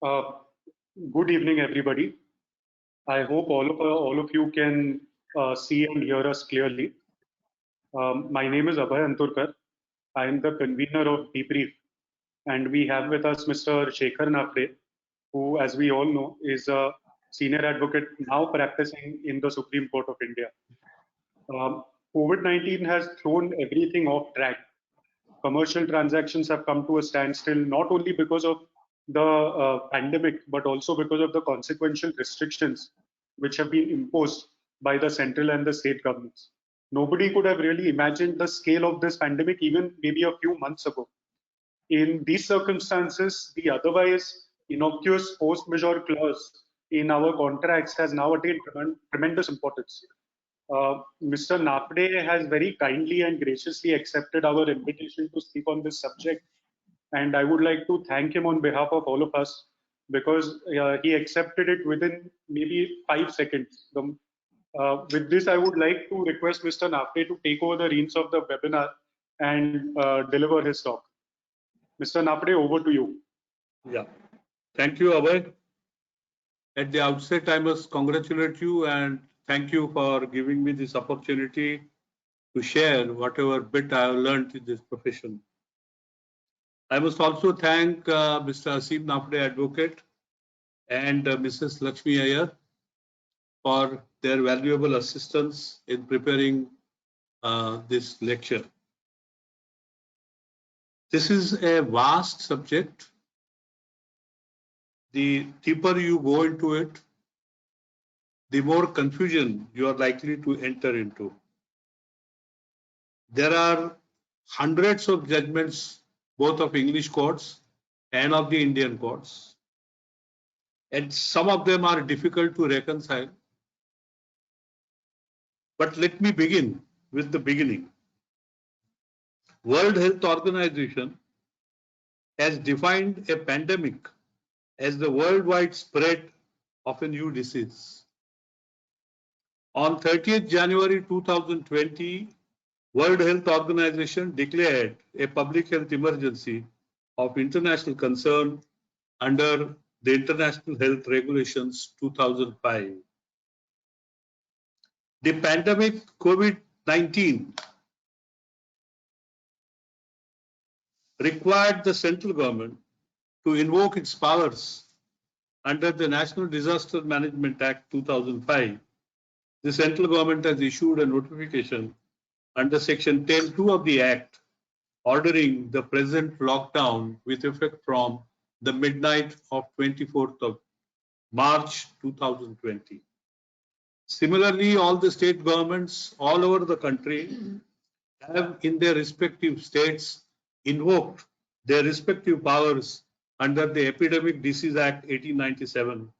Uh, Good evening, everybody. I hope all of you can see and hear us clearly. My name is Abhay Anturkar. I am the convener of Debrief, and we have with us Mr. Shekhar Nafde, who, as we all know, is a senior advocate now practicing in the Supreme Court of India. COVID-19 has thrown everything off track. Commercial transactions have come to a standstill, not only because of the pandemic, but also because of the consequential restrictions which have been imposed by the central and the state governments. Nobody could have really imagined the scale of this pandemic even maybe a few months ago. In these circumstances, the otherwise innocuous force majeure clause in our contracts has now attained tremendous importance. Mr. Napde has very kindly and graciously accepted our invitation to speak on this subject. And I would like to thank him on behalf of all of us because he accepted it within maybe 5 seconds. With this, I would like to request Mr. Napde to take over the reins of the webinar and deliver his talk. Mr. Napde, over to you. Yeah, thank you, Abhay. At the outset, I must congratulate you and thank you for giving me this opportunity to share whatever bit I have learned in this profession. I must also thank Mr. Aseem Napde, advocate, and Mrs. Lakshmi Iyer for their valuable assistance in preparing this lecture. This is a vast subject. The deeper you go into it, the more confusion you are likely to enter into. There are hundreds of judgments, both of English courts and of the Indian courts, and some of them are difficult to reconcile. But let me begin with the beginning. World Health Organization has defined a pandemic as the worldwide spread of a new disease. On 30th January 2020, World Health Organization declared a public health emergency of international concern under the International Health Regulations 2005. The pandemic COVID-19 required the central government to invoke its powers under the National Disaster Management Act 2005. The central government has issued a notification under Section 10(2) of the Act, ordering the present lockdown with effect from the midnight of 24th of March 2020. Similarly, all the state governments all over the country have in their respective states invoked their respective powers under the Epidemic Disease Act 1897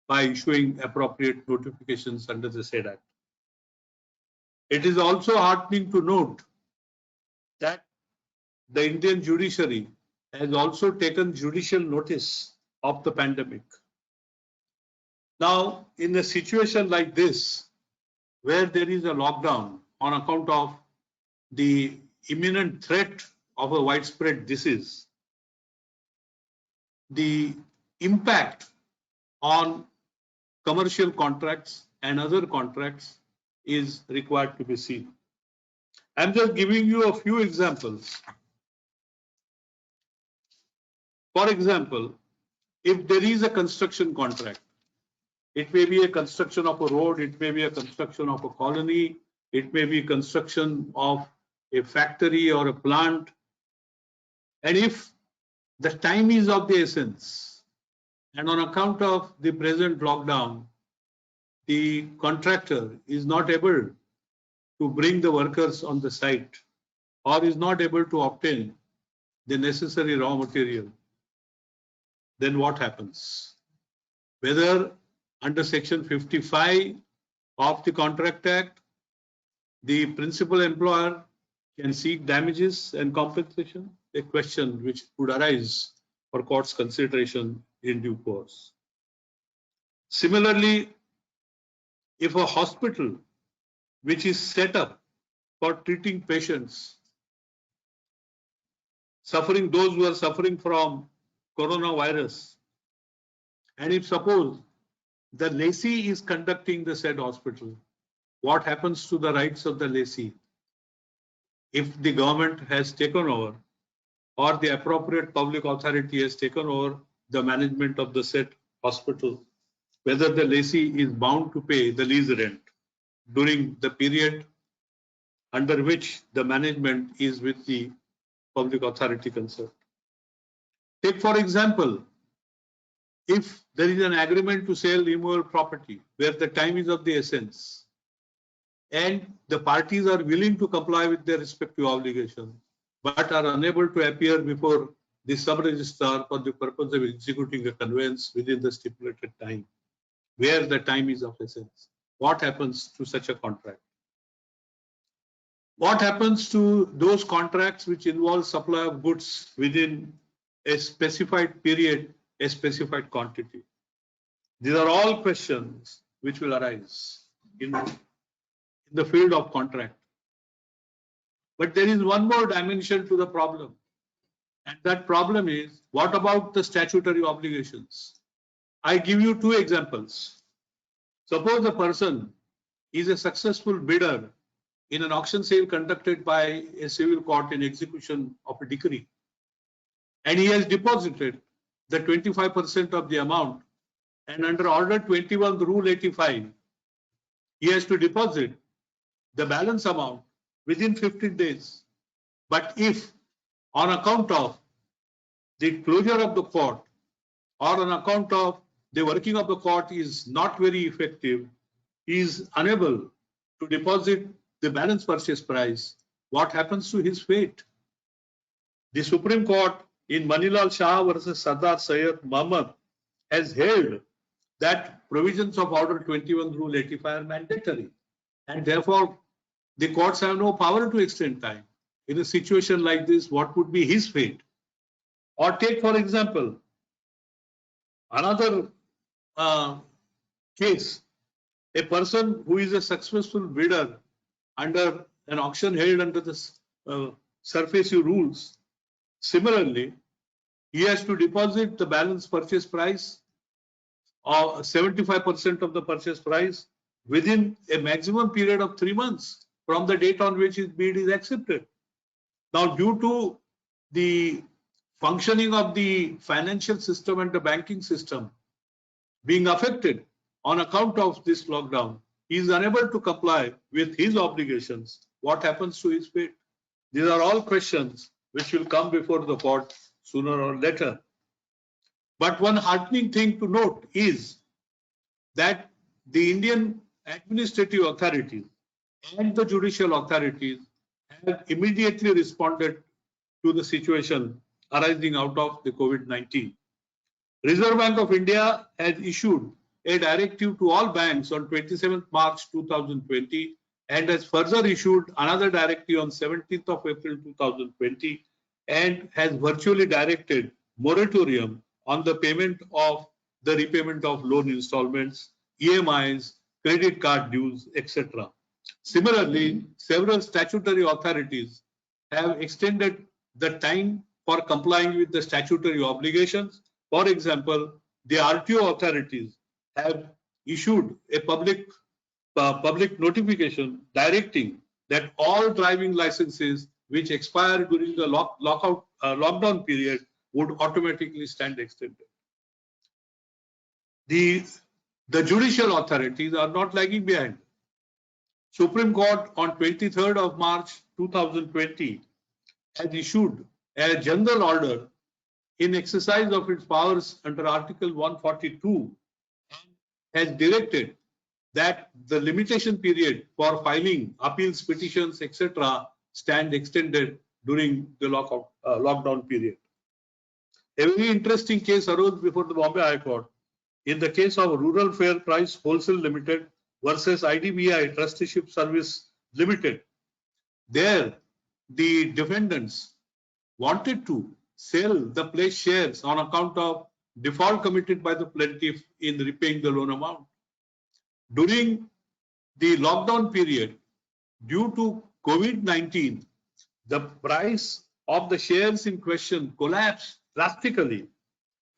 by issuing appropriate notifications under the said Act. It is also heartening to note that the Indian judiciary has also taken judicial notice of the pandemic. Now, in a situation like this, where there is a lockdown on account of the imminent threat of a widespread disease, the impact on commercial contracts and other contracts is required to be seen. I'm just giving you a few examples. For example, if there is a construction contract, it may be a construction of a road, it may be a construction of a colony, it may be construction of a factory or a plant. And if the time is of the essence, and on account of the present lockdown, the contractor is not able to bring the workers on the site or is not able to obtain the necessary raw material, then what happens? Whether under Section 55 of the Contract Act, the principal employer can seek damages and compensation, a question which would arise for court's consideration in due course. Similarly, if a hospital which is set up for treating patients those who are suffering from coronavirus And if suppose the lessee is conducting the said hospital, what happens to the rights of the lessee? If the government has taken over or the appropriate public authority has taken over the management of the said hospital, whether the lessee is bound to pay the lease rent during the period under which the management is with the public authority concerned. Take for example, if there is an agreement to sell immovable property where the time is of the essence and the parties are willing to comply with their respective obligations but are unable to appear before the sub-registrar for the purpose of executing a conveyance within the stipulated time, where the time is of essence. What happens to such a contract? What happens to those contracts which involve supply of goods within a specified period, a specified quantity? These are all questions which will arise in the field of contract. But there is one more dimension to the problem. And that problem is, what about the statutory obligations? I give you two examples. Suppose a person is a successful bidder in an auction sale conducted by a civil court in execution of a decree, and he has deposited the 25% of the amount, and under Order 21, Rule 85, he has to deposit the balance amount within 15 days. But if on account of the closure of the court or on account of the working of the court is not very effective, he is unable to deposit the balance purchase price, what happens to his fate? The Supreme Court in Manilal Shah versus Sardar Syed Muhammad has held that provisions of Order 21 Rule 85 are mandatory, and therefore the courts have no power to extend time. In a situation like this, what would be his fate? Or take, for example, another case, a person who is a successful bidder under an auction held under the SURFACE rules. Similarly, he has to deposit the balance purchase price or 75% of the purchase price within a maximum period of 3 months from the date on which his bid is accepted. Now, due to the functioning of the financial system and the banking system being affected on account of this lockdown, he is unable to comply with his obligations. What happens to his fate? These are all questions which will come before the court sooner or later. But one heartening thing to note is that the Indian administrative authorities and the judicial authorities have immediately responded to the situation arising out of the COVID-19. Reserve Bank of India has issued a directive to all banks on 27th March 2020 and has further issued another directive on 17th of April 2020 and has virtually directed moratorium on the payment of the repayment of loan installments, EMIs, credit card dues, etc. Similarly, several statutory authorities have extended the time for complying with the statutory obligations. For example, the RTO authorities have issued a public notification directing that all driving licenses which expire during the lockdown period would automatically stand extended. The judicial authorities are not lagging behind. Supreme Court on 23rd of March 2020 has issued a general order in exercise of its powers under Article 142 and has directed that the limitation period for filing appeals, petitions, etc. stand extended during the lockdown period. A very interesting case arose before the Bombay High Court in the case of Rural Fair Price Wholesale Limited versus IDBI Trusteeship Service Limited. There, the defendants wanted to sell the placed shares on account of default committed by the plaintiff in repaying the loan amount. During the lockdown period, due to COVID-19, the price of the shares in question collapsed drastically.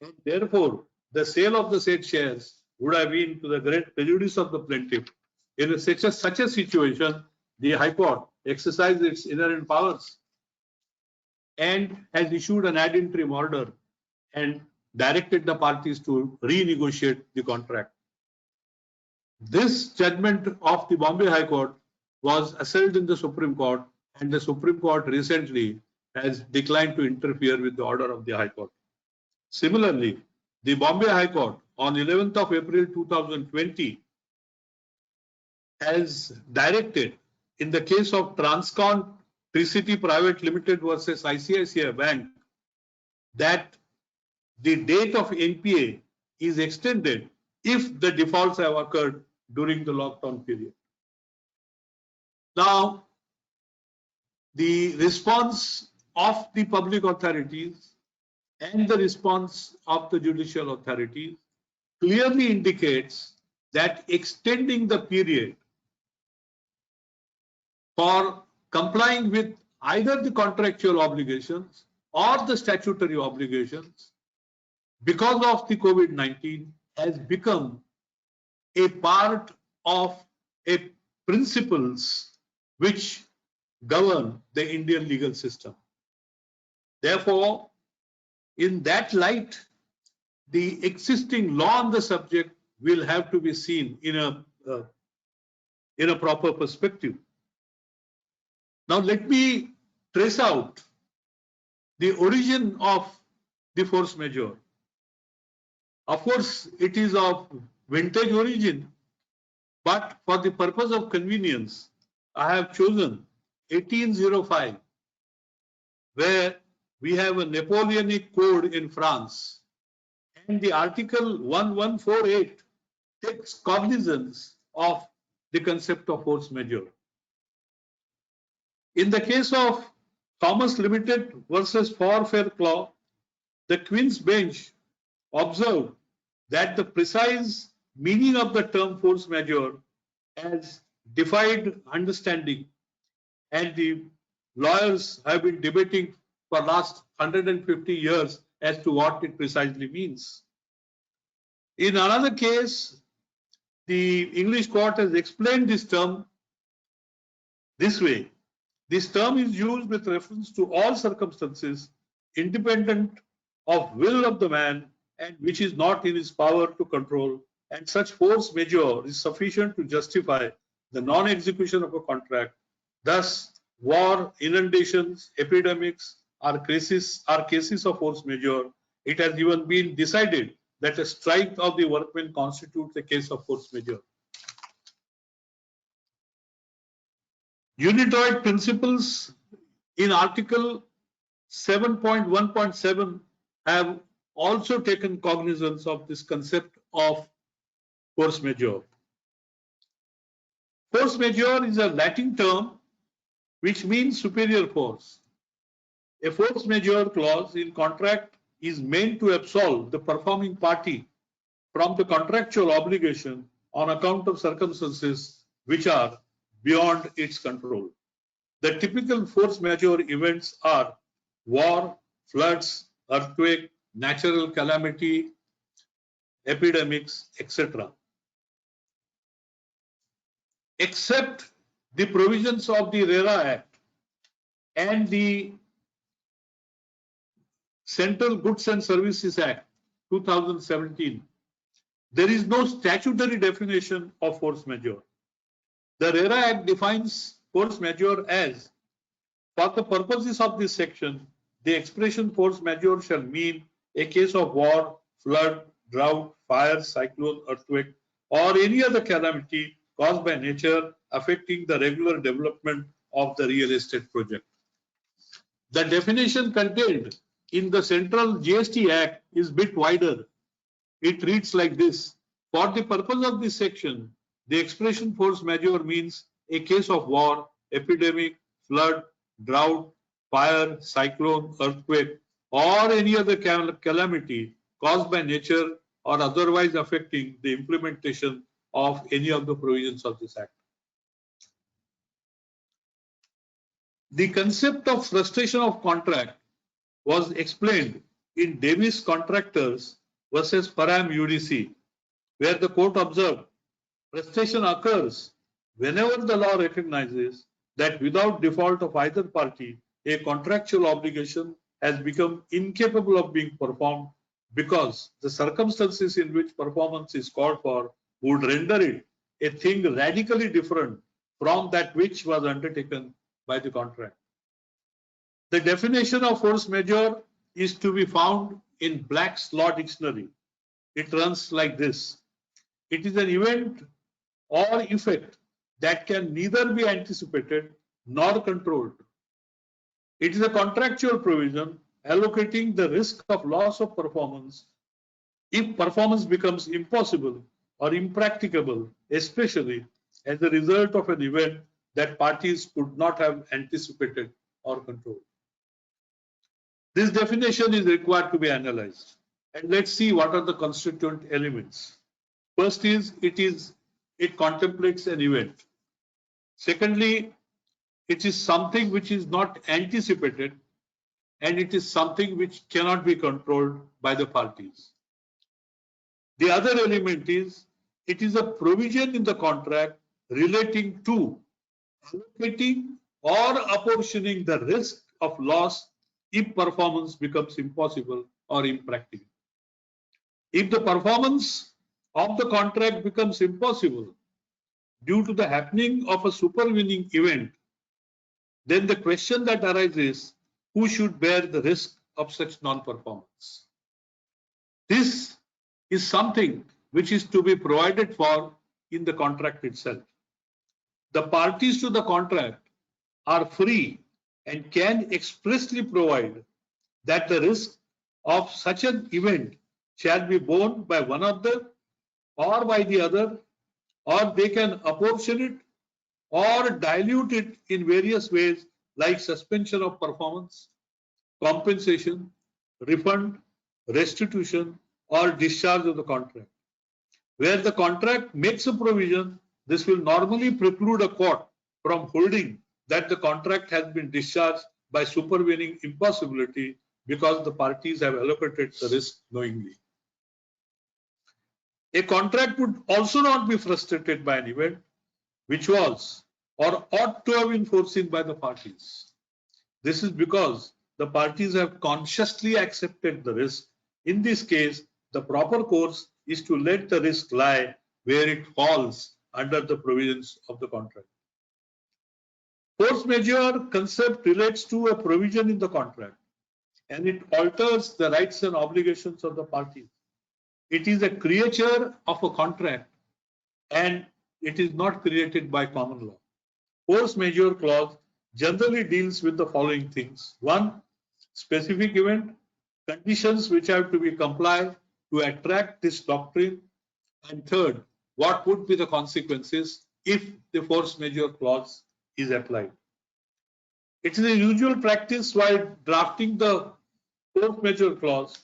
And therefore, the sale of the said shares would have been to the great prejudice of the plaintiff. In such a situation, the High Court exercised its inherent powers and has issued an ad interim order and directed the parties to renegotiate the contract. This judgment of the Bombay High Court was assailed in the Supreme Court, and the Supreme Court recently has declined to interfere with the order of the High Court. Similarly, the Bombay High Court on 11th of April 2020 has directed in the case of Transcon Tricity Private Limited versus ICICI Bank that the date of NPA is extended if the defaults have occurred during the lockdown period. Now, the response of the public authorities and the response of the judicial authorities clearly indicates that extending the period for complying with either the contractual obligations or the statutory obligations because of the COVID-19 has become a part of a principles which govern the Indian legal system. Therefore, in that light, the existing law on the subject will have to be seen in a proper perspective. Now, let me trace out the origin of the force majeure. Of course, it is of vintage origin, but for the purpose of convenience, I have chosen 1805, where we have a Napoleonic code in France, and the article 1148 takes cognizance of the concept of force majeure. In the case of Thomas Limited versus For Fair Claw, the Queen's Bench observed that the precise meaning of the term force majeure has defied understanding, and the lawyers have been debating for the last 150 years as to what it precisely means. In another case, the English court has explained this term this way. This term is used with reference to all circumstances independent of will of the man and which is not in his power to control, and such force majeure is sufficient to justify the non-execution of a contract. Thus, war, inundations, epidemics are cases of force majeure. It has even been decided that a strike of the workmen constitutes a case of force majeure. Unitoid principles in Article 7.1.7 have also taken cognizance of this concept of force majeure. Force majeure is a Latin term which means superior force. A force majeure clause in contract is meant to absolve the performing party from the contractual obligation on account of circumstances which are beyond its control. The typical force majeure events are war, floods, earthquake, natural calamity, epidemics, etc. Except the provisions of the RERA Act and the Central Goods and Services Act 2017, there is no statutory definition of force majeure. The RERA Act defines force majeure as, for the purposes of this section, the expression force majeure shall mean a case of war, flood, drought, fire, cyclone, earthquake, or any other calamity caused by nature affecting the regular development of the real estate project. The definition contained in the Central GST Act is a bit wider. It reads like this: for the purpose of this section, the expression force majeure means a case of war, epidemic, flood, drought, fire, cyclone, earthquake, or any other calamity caused by nature or otherwise affecting the implementation of any of the provisions of this Act. The concept of frustration of contract was explained in Davis Contractors versus Param UDC, where the court observed prestation occurs whenever the law recognizes that without default of either party, a contractual obligation has become incapable of being performed because the circumstances in which performance is called for would render it a thing radically different from that which was undertaken by the contract. The definition of force majeure is to be found in Black's Law Dictionary. It runs like this. It is an event or effect that can neither be anticipated nor controlled. It is a contractual provision allocating the risk of loss of performance if performance becomes impossible or impracticable, especially as a result of an event that parties could not have anticipated or controlled. This definition is required to be analyzed. And let's see what are the constituent elements. First is it contemplates an event. Secondly, it is something which is not anticipated, and it is something which cannot be controlled by the parties. The other element is it is a provision in the contract relating to allocating or apportioning the risk of loss if performance becomes impossible or impractical. If the performance of the contract becomes impossible due to the happening of a supervening event, then the question that arises, who should bear the risk of such non-performance? This is something which is to be provided for in the contract itself. The parties to the contract are free and can expressly provide that the risk of such an event shall be borne by one of them or by the other, or they can apportion it or dilute it in various ways like suspension of performance, compensation, refund, restitution, or discharge of the contract. Where the contract makes a provision, this will normally preclude a court from holding that the contract has been discharged by supervening impossibility because the parties have allocated the risk knowingly. A contract would also not be frustrated by an event which was or ought to have been foreseen by the parties. This is because the parties have consciously accepted the risk. In this case, the proper course is to let the risk lie where it falls under the provisions of the contract. Force majeure concept relates to a provision in the contract, and it alters the rights and obligations of the parties. It is a creature of a contract, and it is not created by common law. Force majeure clause generally deals with the following things. One, specific event, conditions which have to be complied to attract this doctrine. And third, what would be the consequences if the force majeure clause is applied. It is a usual practice while drafting the force majeure clause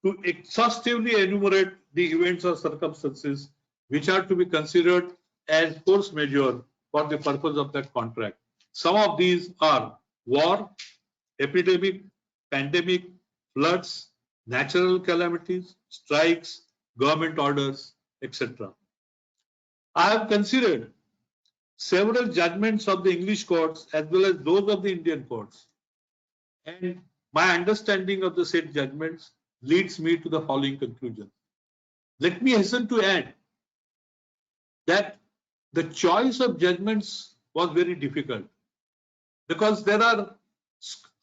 to exhaustively enumerate the events or circumstances which are to be considered as force majeure for the purpose of that contract. Some of these are war, epidemic, pandemic, floods, natural calamities, strikes, government orders, etc. I have considered several judgments of the English courts as well as those of the Indian courts, and my understanding of the said judgments leads me to the following conclusion. Let me hasten to add that the choice of judgments was very difficult because there are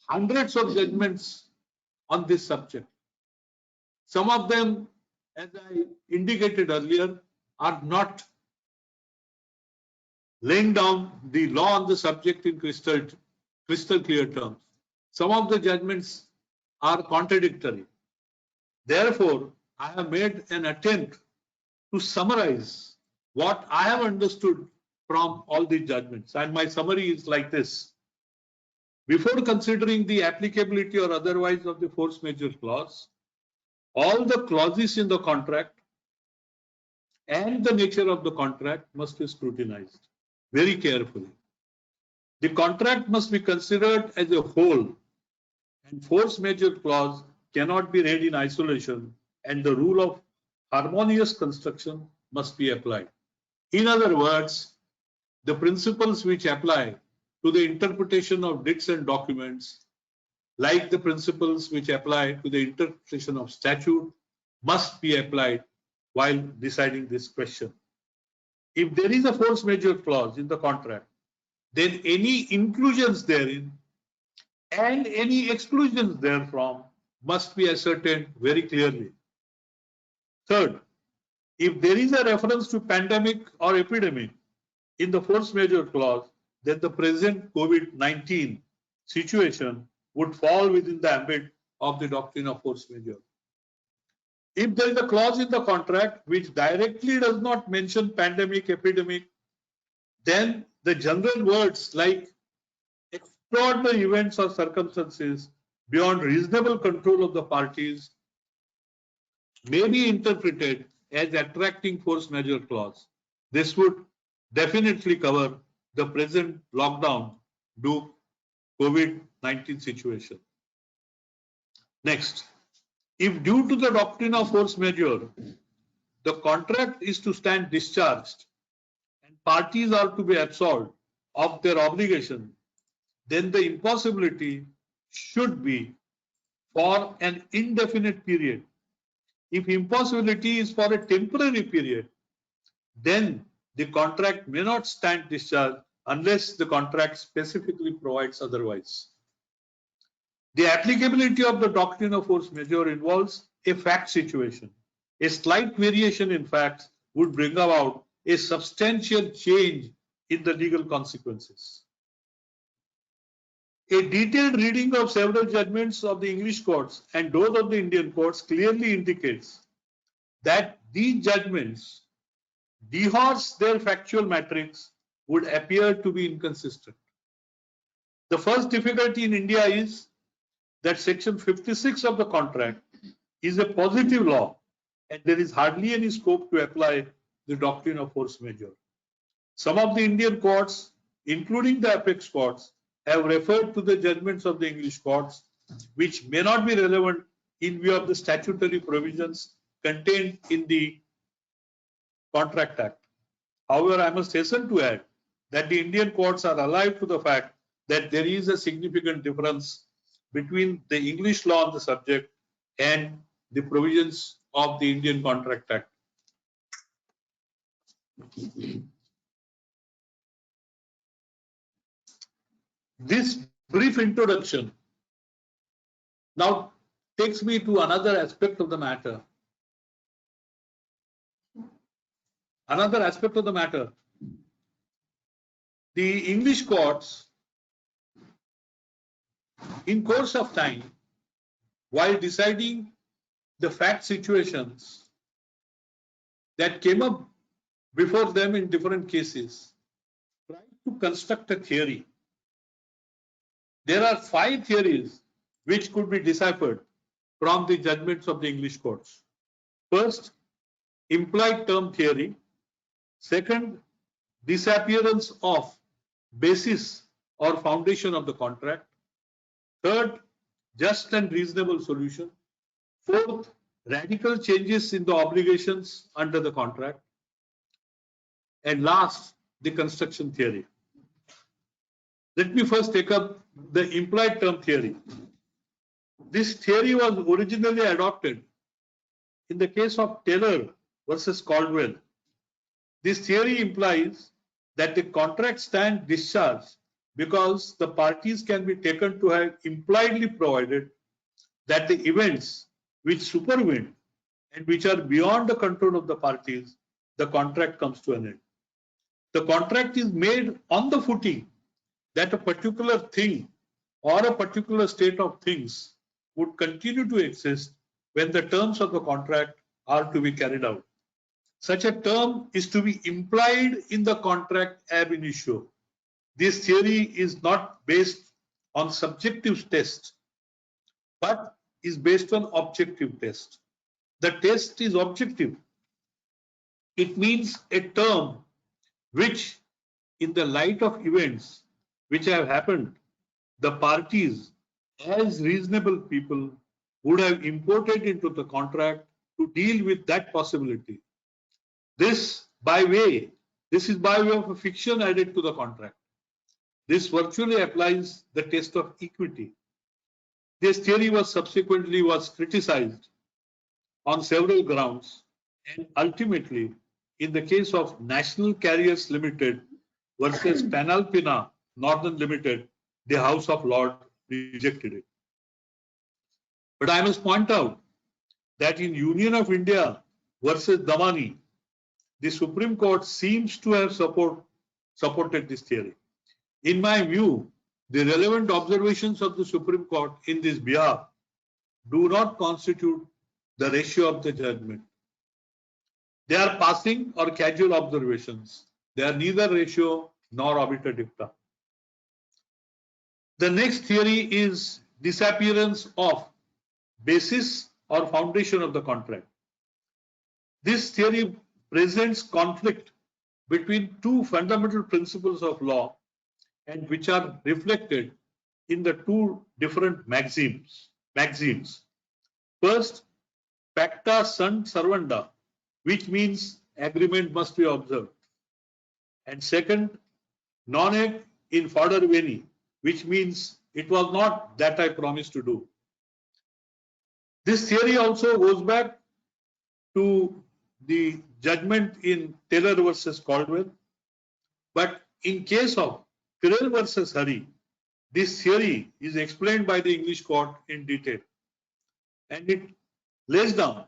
hundreds of judgments on this subject. Some of them, as I indicated earlier, are not laying down the law on the subject in crystal clear terms. Some of the judgments are contradictory. Therefore, I have made an attempt to summarize what I have understood from all these judgments, and my summary is like this. Before considering the applicability or otherwise of the force majeure clause, all the clauses in the contract and the nature of the contract must be scrutinized very carefully. The contract must be considered as a whole, and force majeure clause cannot be read in isolation and the rule of harmonious construction must be applied. In other words, the principles which apply to the interpretation of writs and documents, like the principles which apply to the interpretation of statute, must be applied while deciding this question. If there is a force majeure clause in the contract, then any inclusions therein and any exclusions therefrom must be ascertained very clearly. Third, if there is a reference to pandemic or epidemic in the force majeure clause, then the present COVID-19 situation would fall within the ambit of the doctrine of force majeure. If there is a clause in the contract which directly does not mention pandemic, epidemic, then the general words like extraordinary events or circumstances beyond reasonable control of the parties may be interpreted as attracting force majeure clause. This would definitely cover the present lockdown due COVID-19 situation. Next, if due to the doctrine of force majeure, the contract is to stand discharged and parties are to be absolved of their obligation, then the impossibility should be for an indefinite period. If impossibility is for a temporary period, then the contract may not stand discharged unless the contract specifically provides otherwise. The applicability of the doctrine of force majeure involves a fact situation. A slight variation in facts would bring about a substantial change in the legal consequences. A detailed reading of several judgments of the English courts and those of the Indian courts clearly indicates that these judgments dehorse their factual matrix would appear to be inconsistent. The first difficulty in India is that section 56 of the contract is a positive law and there is hardly any scope to apply the doctrine of force majeure. Some of the Indian courts, including the apex courts, have referred to the judgments of the English courts, which may not be relevant in view of the statutory provisions contained in the Contract Act. However, I must hasten to add that the Indian courts are alive to the fact that there is a significant difference between the English law on the subject and the provisions of the Indian Contract Act. This brief introduction now takes me to another aspect of the matter. The English courts, in course of time, while deciding the fact situations that came up before them in different cases, tried to construct a theory. There are 5 theories which could be deciphered from the judgments of the English courts. First, implied term theory. Second, disappearance of basis or foundation of the contract. Third, just and reasonable solution. Fourth, radical changes in the obligations under the contract. And last, the construction theory. Let me first take up the implied term theory. This theory was originally adopted in the case of Taylor versus Caldwell. This theory implies that the contract stands discharged because the parties can be taken to have impliedly provided that the events which supervene and which are beyond the control of the parties, the contract comes to an end. The contract is made on the footing that a particular thing or a particular state of things would continue to exist when the terms of the contract are to be carried out. Such a term is to be implied in the contract ab initio. This theory is not based on subjective test, but is based on objective test. The test is objective. It means a term which, in the light of events which have happened, the parties, as reasonable people, would have imported into the contract to deal with that possibility. This is by way of a fiction added to the contract. This virtually applies the test of equity. This theory was subsequently criticized on several grounds, and ultimately, in the case of National Carriers Limited versus Panalpina Northern Limited, the House of Lords rejected it. But I must point out that in Union of India versus Damani, the Supreme Court seems to have supported this theory. In my view, the relevant observations of the Supreme Court in this behalf do not constitute the ratio of the judgment. They are passing or casual observations. They are neither ratio nor obiter dicta. The next theory is disappearance of basis or foundation of the contract. This theory presents conflict between two fundamental principles of law and which are reflected in the two different maxims. First, pacta sunt servanda, which means agreement must be observed. And second, non in fodere veni, which means it was not that I promised to do. This theory also goes back to the judgment in Taylor versus Caldwell. But in case of Tyrrell versus Hari, this theory is explained by the English court in detail. And it lays down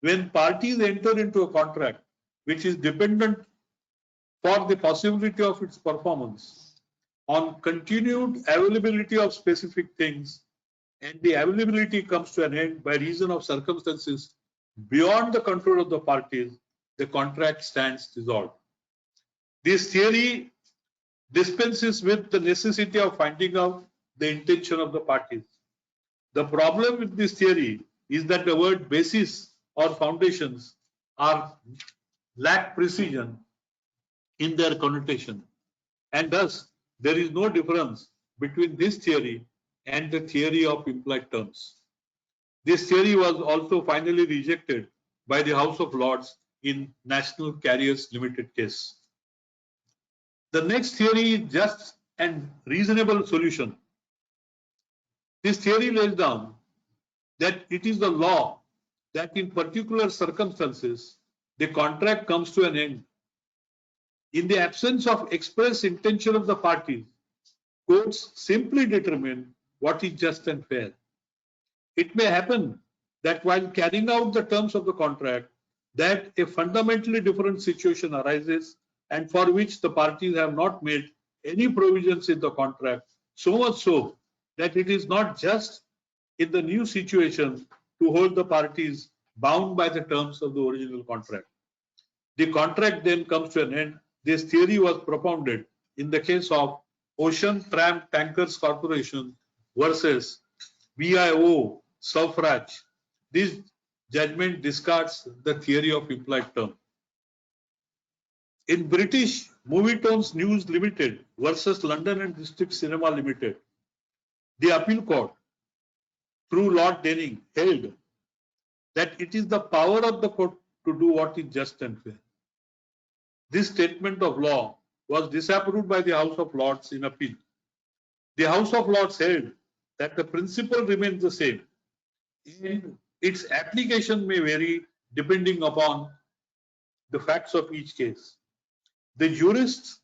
when parties enter into a contract which is dependent for the possibility of its performance on continued availability of specific things, and the availability comes to an end by reason of circumstances beyond the control of the parties, the contract stands dissolved. This theory dispenses with the necessity of finding out the intention of the parties. The problem with this theory is that the word basis or foundations lack precision in their connotation, and thus there is no difference between this theory and the theory of implied terms. This theory was also finally rejected by the House of Lords in National Carriers Limited case. The next theory is just and reasonable solution. This theory lays down that it is the law that in particular circumstances the contract comes to an end. In the absence of express intention of the parties, courts simply determine what is just and fair. It may happen that while carrying out the terms of the contract, that a fundamentally different situation arises and for which the parties have not made any provisions in the contract, so much so that it is not just in the new situation to hold the parties bound by the terms of the original contract. The contract then comes to an end. This theory was propounded in the case of Ocean Tramp Tankers Corporation versus BIO Suffrage. This judgment discards the theory of implied term. In British Movietones News Limited versus London and District Cinema Limited, the appeal court, through Lord Denning, held that it is the power of the court to do what is just and fair. This statement of law was disapproved by the House of Lords in appeal. The House of Lords held that the principle remains the same, and its application may vary depending upon the facts of each case. The jurists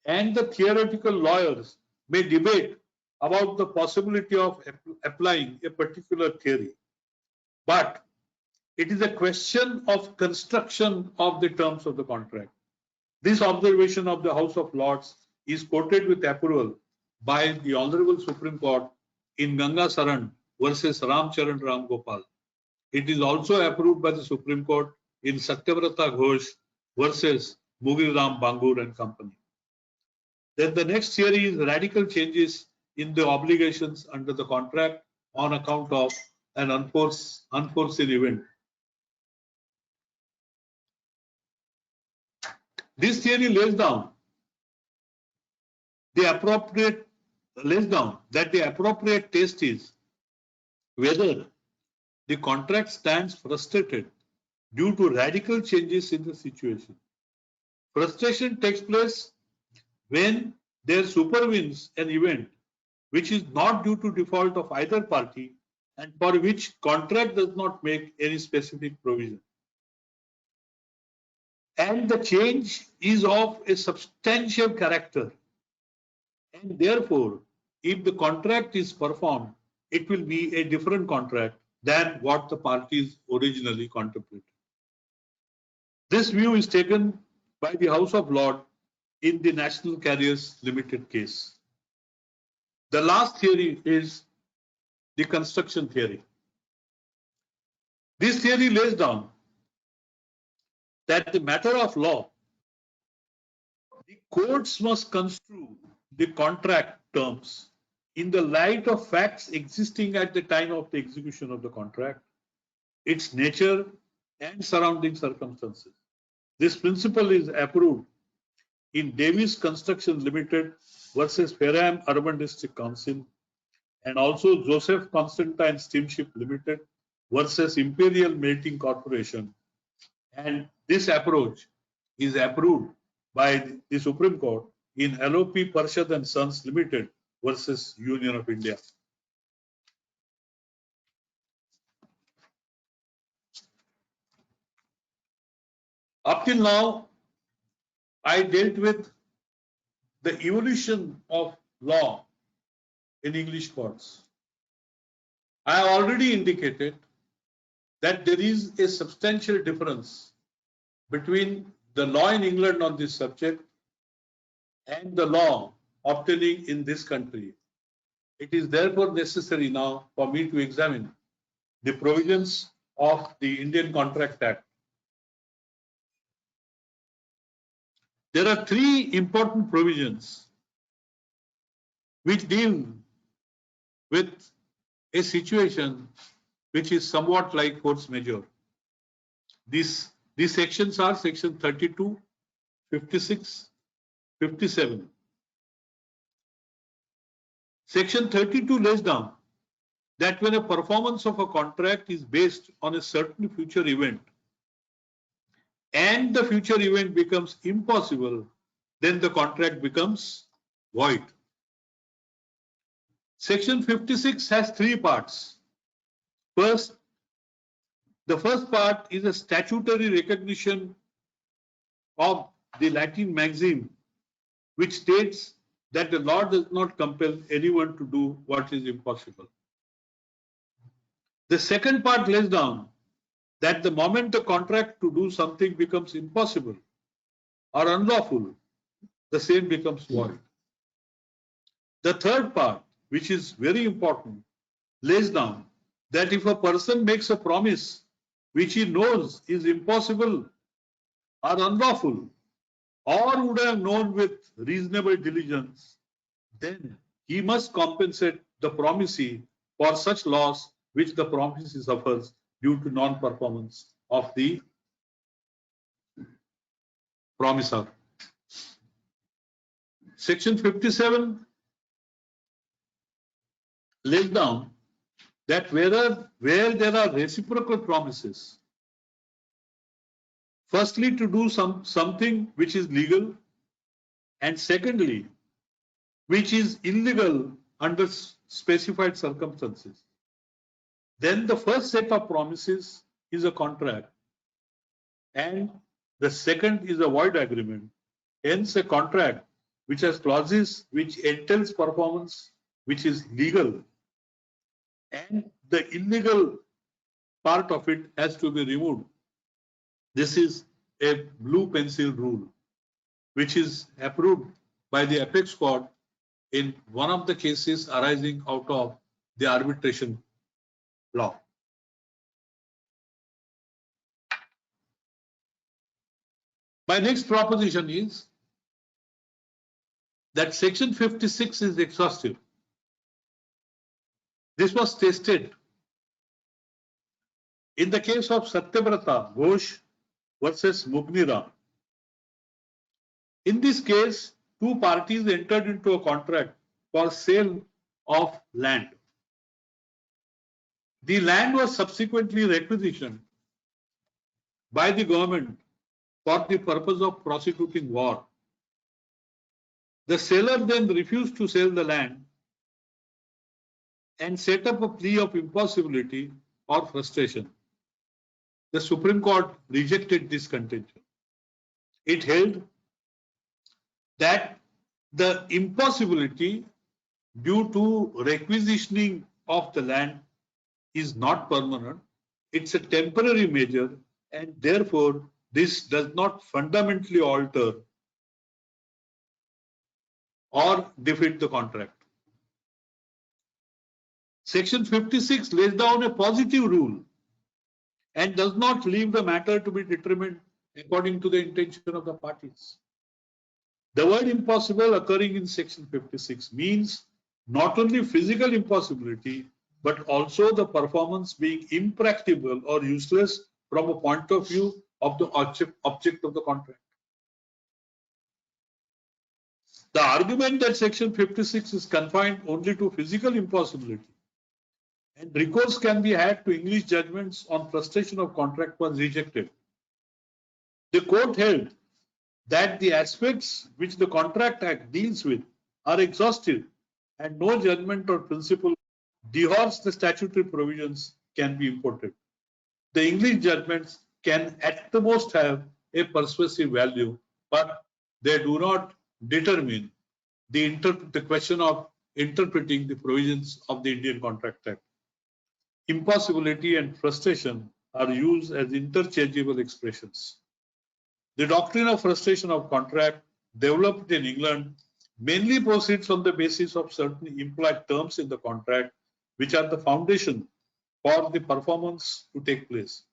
and the theoretical lawyers may debate about the possibility of applying a particular theory, but it is a question of construction of the terms of the contract. This observation of the House of Lords is quoted with approval by the Honorable Supreme Court in Ganga Saran versus Ramcharan Ram Gopal. It is also approved by the Supreme Court in Satyavrata Ghosh versus Mughal Ram Bangur and Company. Then the next theory is radical changes in the obligations under the contract on account of an unforeseen event. This theory lays down that the appropriate test is whether the contract stands frustrated due to radical changes in the situation. Frustration takes place when there supervenes an event which is not due to default of either party and for which contract does not make any specific provision. And the change is of a substantial character. And therefore, if the contract is performed, it will be a different contract than what the parties originally contemplated. This view is taken by the House of Lords in the National Carriers Limited case. The last theory is the construction theory. This theory lays down that the matter of law, the courts must construe the contract terms in the light of facts existing at the time of the execution of the contract, its nature and surrounding circumstances. This principle is approved in Davis Construction Limited versus Fareham Urban District Council and also Joseph Constantine Steamship Limited versus Imperial Melting Corporation. And this approach is approved by the Supreme Court in LOP Parshad and Sons Limited versus Union of India. Up till now, I dealt with the evolution of law in English courts. I have already indicated that there is a substantial difference between the law in England on this subject and the law obtaining in this country. It is therefore necessary now for me to examine the provisions of the Indian Contract Act. There are three important provisions which deal with a situation which is somewhat like force majeure. These sections are section 32, 56, 57. Section 32 lays down that when a performance of a contract is based on a certain future event and the future event becomes impossible, then the contract becomes void. Section 56 has three parts. First, the first part is a statutory recognition of the Latin maxim, which states that the law does not compel anyone to do what is impossible. The second part lays down that the moment the contract to do something becomes impossible or unlawful, the same becomes void. The third part, which is very important, lays down that if a person makes a promise which he knows is impossible or unlawful, or would have known with reasonable diligence, then he must compensate the promisee for such loss which the promisee suffers due to non-performance of the promisor. Section 57 lays down that where there are reciprocal promises, firstly to do something which is legal, and secondly which is illegal under specified circumstances, then the first set of promises is a contract and the second is a void agreement. Hence, a contract which has clauses which entails performance which is legal and the illegal part of it has to be removed. This is a blue pencil rule which is approved by the Apex Court in one of the cases arising out of the arbitration law. My next proposition is that section 56 is exhaustive. This was tested in the case of Satyavrata Ghosh versus Mugnira. In this case, two parties entered into a contract for sale of land. The land was subsequently requisitioned by the government for the purpose of prosecuting war. The seller then refused to sell the land and set up a plea of impossibility or frustration. The Supreme Court rejected this contention. It held that the impossibility due to requisitioning of the land is not permanent. It's a temporary measure, and therefore this does not fundamentally alter or defeat the contract. Section 56 lays down a positive rule and does not leave the matter to be determined according to the intention of the parties. The word impossible occurring in Section 56 means not only physical impossibility, but also the performance being impracticable or useless from a point of view of the object of the contract. The argument that Section 56 is confined only to physical impossibility and recourse can be had to English judgments on frustration of contract was rejected. The court held that the aspects which the Contract Act deals with are exhaustive and no judgment or principle dehors the statutory provisions can be imported. The English judgments can at the most have a persuasive value, but they do not determine the question of interpreting the provisions of the Indian Contract Act. Impossibility and frustration are used as interchangeable expressions. The doctrine of frustration of contract, developed in England, mainly proceeds on the basis of certain implied terms in the contract, which are the foundation for the performance to take place.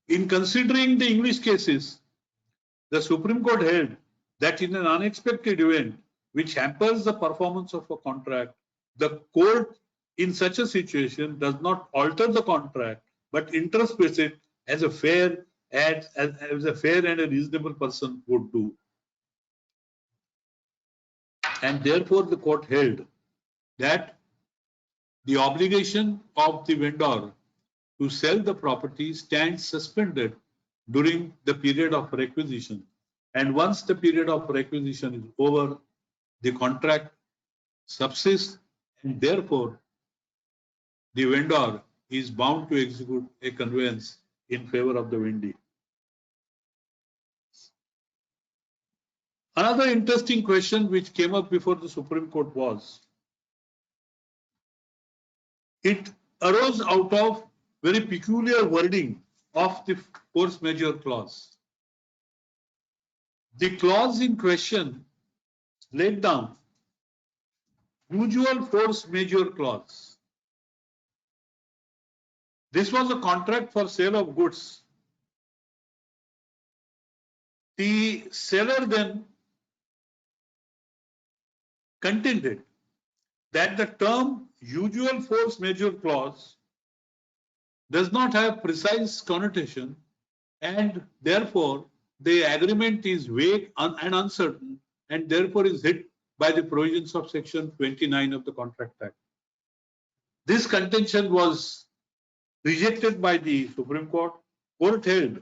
In considering the English cases, the Supreme Court held that in an unexpected event which hampers the performance of a contract, the court in such a situation does not alter the contract, but interprets it as a fair and a reasonable person would do. And therefore, the court held that the obligation of the vendor to sell the property stands suspended during the period of requisition. And once the period of requisition is over, the contract subsists, and therefore the vendor is bound to execute a conveyance in favor of the vendee. Another interesting question which came up before the Supreme Court was, it arose out of very peculiar wording of the force majeure clause. The clause in question laid down usual force majeure clause. This was a contract for sale of goods. The seller then contended that the term usual force majeure clause does not have precise connotation, and therefore the agreement is vague and uncertain, and therefore is hit by the provisions of Section 29 of the Contract Act. This contention was rejected by the Supreme Court. Court held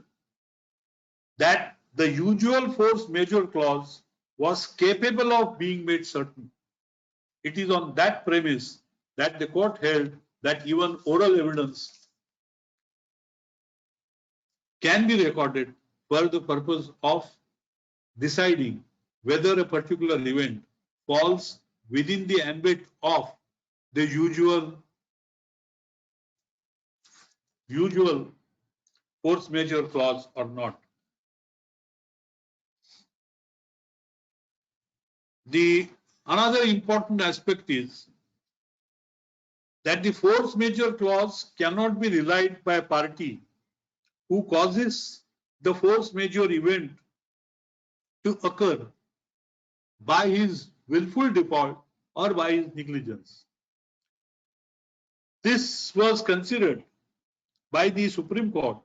that the usual force majeure clause was capable of being made certain. It is on that premise that the court held that even oral evidence can be recorded for the purpose of deciding whether a particular event falls within the ambit of the usual force majeure clause or not. Another important aspect is that the force majeure clause cannot be relied by a party who causes the force majeure event to occur by his willful default or by his negligence. This was considered by the Supreme Court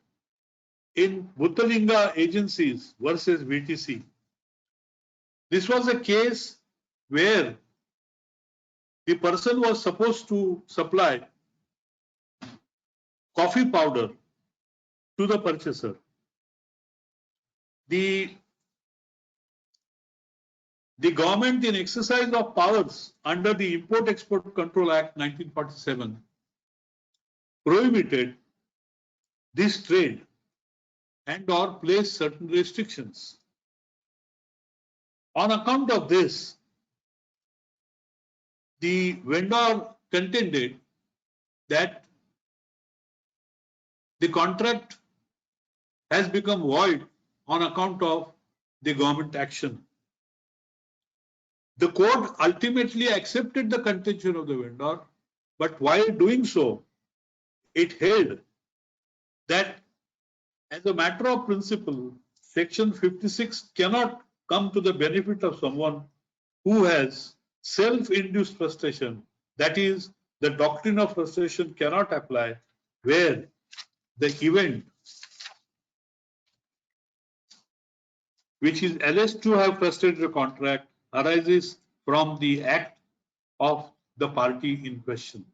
in Bhuttalinga Agencies versus VTC. This was a case where the person was supposed to supply coffee powder to the purchaser. The government, in exercise of powers under the Import-Export Control Act 1947, prohibited this trade and or placed certain restrictions. On account of this, the vendor contended that the contract has become void on account of the government action. The court ultimately accepted the contention of the vendor, but while doing so, it held that as a matter of principle, Section 56 cannot come to the benefit of someone who has self-induced frustration. That is, the doctrine of frustration cannot apply where the event which is alleged to have frustrated the contract arises from the act of the party in question.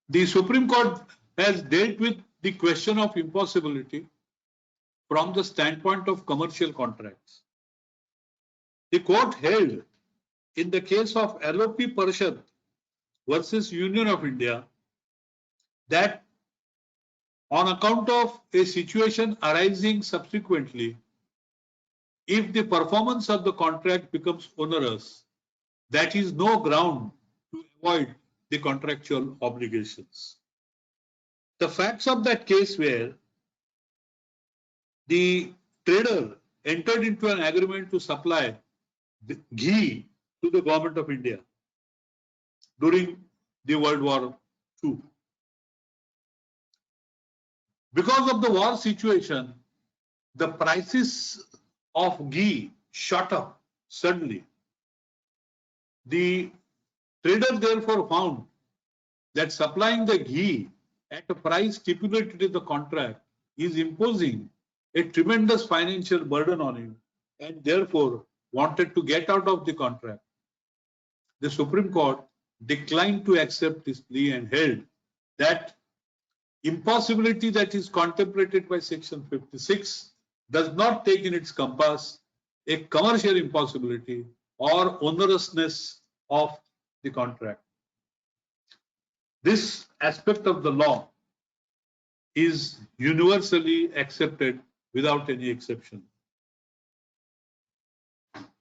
The Supreme Court has dealt with the question of impossibility from the standpoint of commercial contracts. The court held in the case of LOP Parishad versus Union of India that on account of a situation arising subsequently, if the performance of the contract becomes onerous, that is no ground to avoid the contractual obligations. The facts of that case were the trader entered into an agreement to supply the ghee to the government of India during the World War II. Because of the war situation, the prices of ghee shot up suddenly. The trader therefore found that supplying the ghee at a price stipulated in the contract is imposing a tremendous financial burden on him and therefore wanted to get out of the contract. The Supreme Court declined to accept this plea and held that impossibility that is contemplated by Section 56 does not take in its compass a commercial impossibility or onerousness of the contract. This aspect of the law is universally accepted without any exception.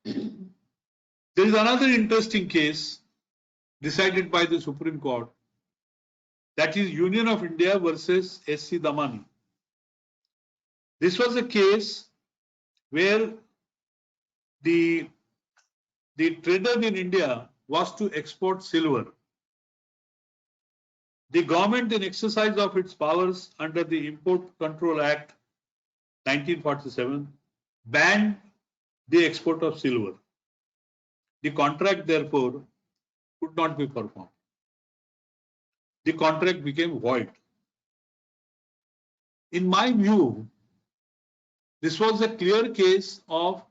There is another interesting case decided by the Supreme Court, that is Union of India versus S.C. Damani. This was a case where the trader in India was to export silver. The government, in exercise of its powers under the Import Control Act 1947, banned the export of silver. The contract, therefore, could not be performed. The contract became void. In my view, this was a clear case of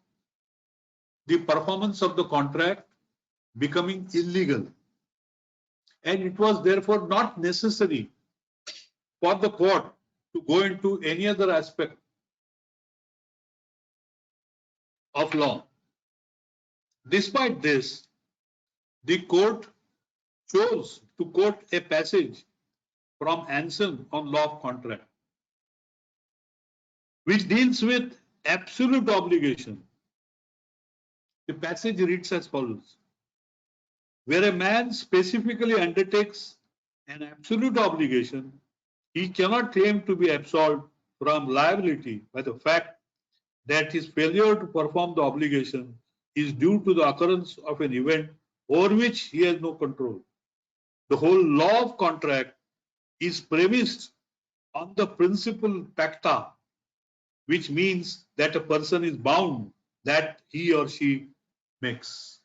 the performance of the contract becoming illegal. And it was therefore not necessary for the court to go into any other aspect of law. Despite this, the court chose to quote a passage from Anson on law of contract, which deals with absolute obligation. The passage reads as follows: where a man specifically undertakes an absolute obligation, he cannot claim to be absolved from liability by the fact that his failure to perform the obligation is due to the occurrence of an event over which he has no control. The whole law of contract is premised on the principle pacta, which means that a person is bound that he or she makes.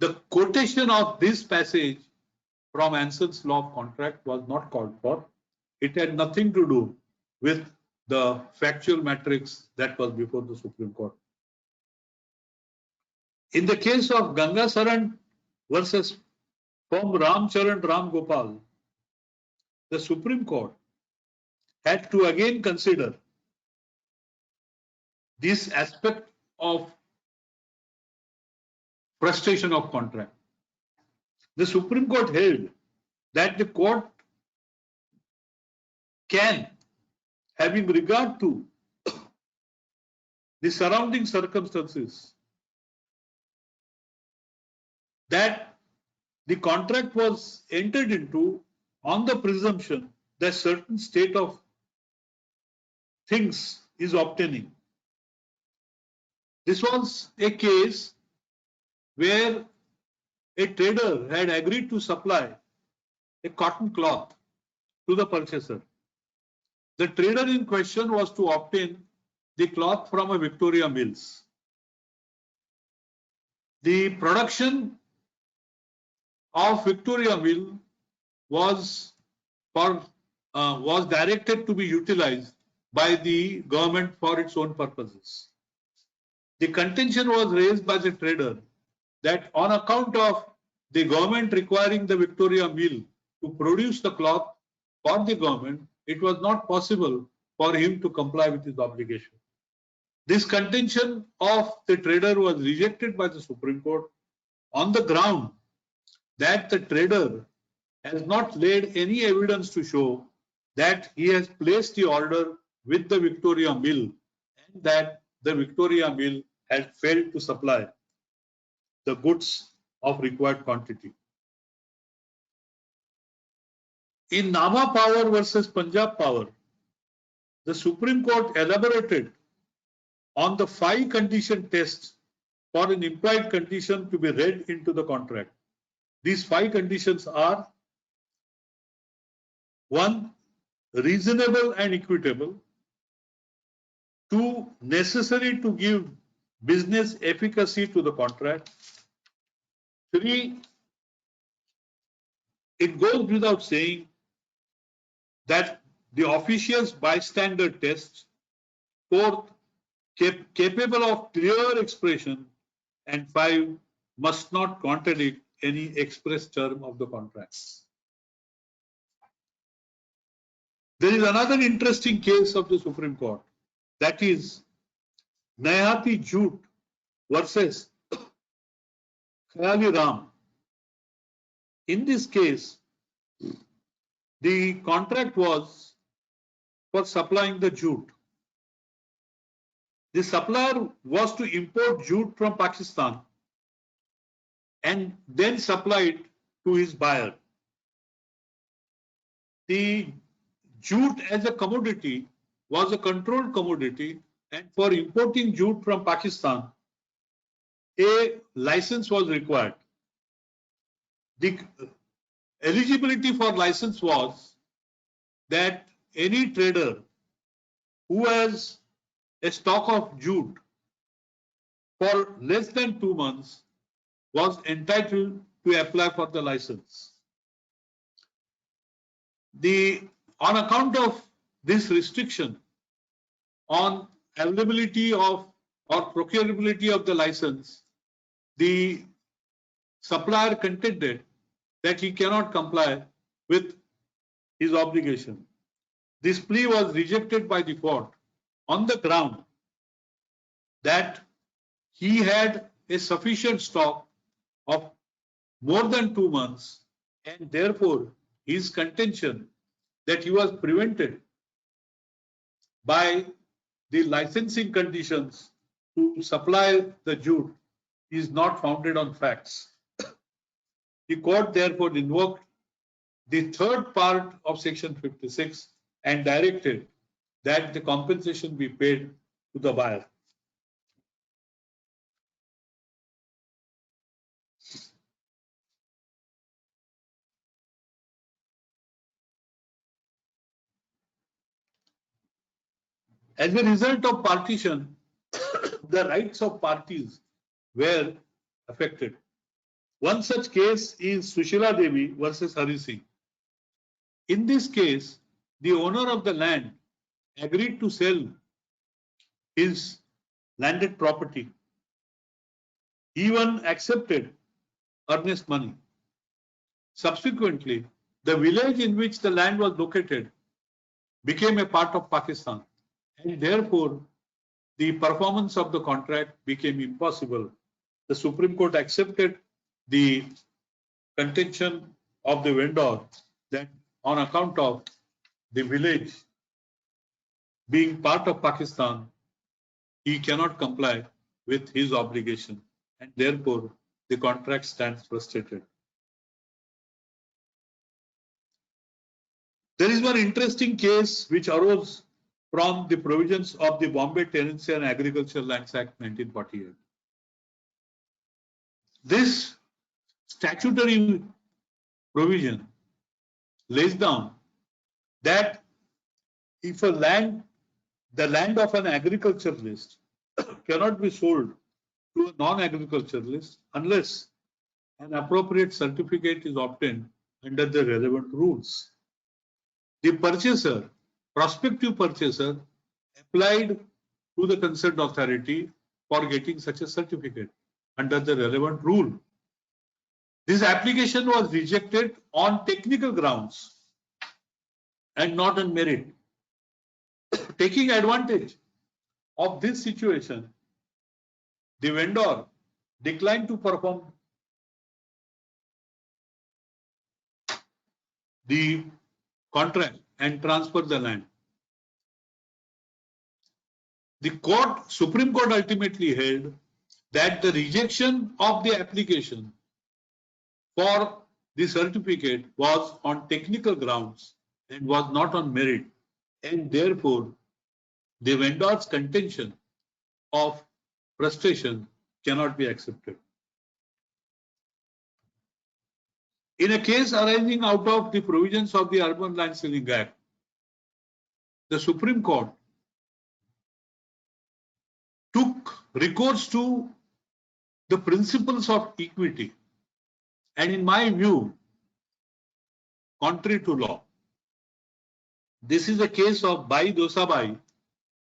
The quotation of this passage from Anson's law of contract was not called for. It had nothing to do with the factual matrix that was before the Supreme Court. In the case of Ganga Saran versus firm Ramcharan Ram Gopal, the Supreme Court had to again consider this aspect of frustration of contract. The Supreme Court held that the court can, having regard to the surrounding circumstances, that the contract was entered into on the presumption that certain state of things is obtaining. This was a case where a trader had agreed to supply a cotton cloth to the purchaser. The trader in question was to obtain the cloth from a Victoria Mills. The production of Victoria Mill was directed to be utilized by the government for its own purposes. The contention was raised by the trader that on account of the government requiring the Victoria Mill to produce the cloth for the government, it was not possible for him to comply with his obligation. This contention of the trader was rejected by the Supreme Court on the ground that the trader has not laid any evidence to show that he has placed the order with the Victoria Mill and that the Victoria Mill had failed to supply the goods of required quantity. In Nama Power versus Punjab Power, the Supreme Court elaborated on the 5 condition test for an implied condition to be read into the contract. These 5 conditions are: 1. Reasonable and equitable. 2. Necessary to give business efficacy to the contract. 3. It goes without saying that the official's bystander test. 4th, capable of clear expression. And 5, must not contradict any express term of the contract. There is another interesting case of the Supreme Court, that is Nayati Jute versus Khayali Ram. In this case, the contract was for supplying the jute. The supplier was to import jute from Pakistan and then supply it to his buyer. The jute as a commodity was a controlled commodity, and for importing jute from Pakistan, a license was required. The eligibility for license was that any trader who has a stock of jute for less than 2 months was entitled to apply for the license. On account of this restriction on availability of or procurability of the license, the supplier contended that he cannot comply with his obligation. This plea was rejected by the court on the ground that he had a sufficient stock of more than 2 months, and therefore his contention that he was prevented by the licensing conditions to supply the jute is not founded on facts. The court therefore invoked the 3rd part of Section 56 and directed that the compensation be paid to the buyer. As a result of partition, the rights of parties were affected. One such case is Sushila Devi versus Hari Singh. In this case, the owner of the land agreed to sell his landed property, even accepted earnest money. Subsequently, the village in which the land was located became a part of Pakistan, and therefore the performance of the contract became impossible. The Supreme Court accepted the contention of the vendor that on account of the village being part of Pakistan, he cannot comply with his obligation, and therefore the contract stands frustrated. There is one interesting case which arose from the provisions of the Bombay Tenancy and Agricultural Lands Act 1948. This statutory provision lays down that if the land of an agriculturalist cannot be sold to a non-agriculturalist unless an appropriate certificate is obtained under the relevant rules. The purchaser, prospective purchaser, applied to the concerned authority for getting such a certificate under the relevant rule. This application was rejected on technical grounds and not on merit. Taking advantage of this situation, the vendor declined to perform the contract and transfer the land. The Supreme Court ultimately held that the rejection of the application for the certificate was on technical grounds and was not on merit, and therefore the vendor's contention of frustration cannot be accepted. In a case arising out of the provisions of the Urban Land Ceiling Act, the Supreme Court took recourse to the principles of equity, and in my view, contrary to law. This is a case of Bai Dosabai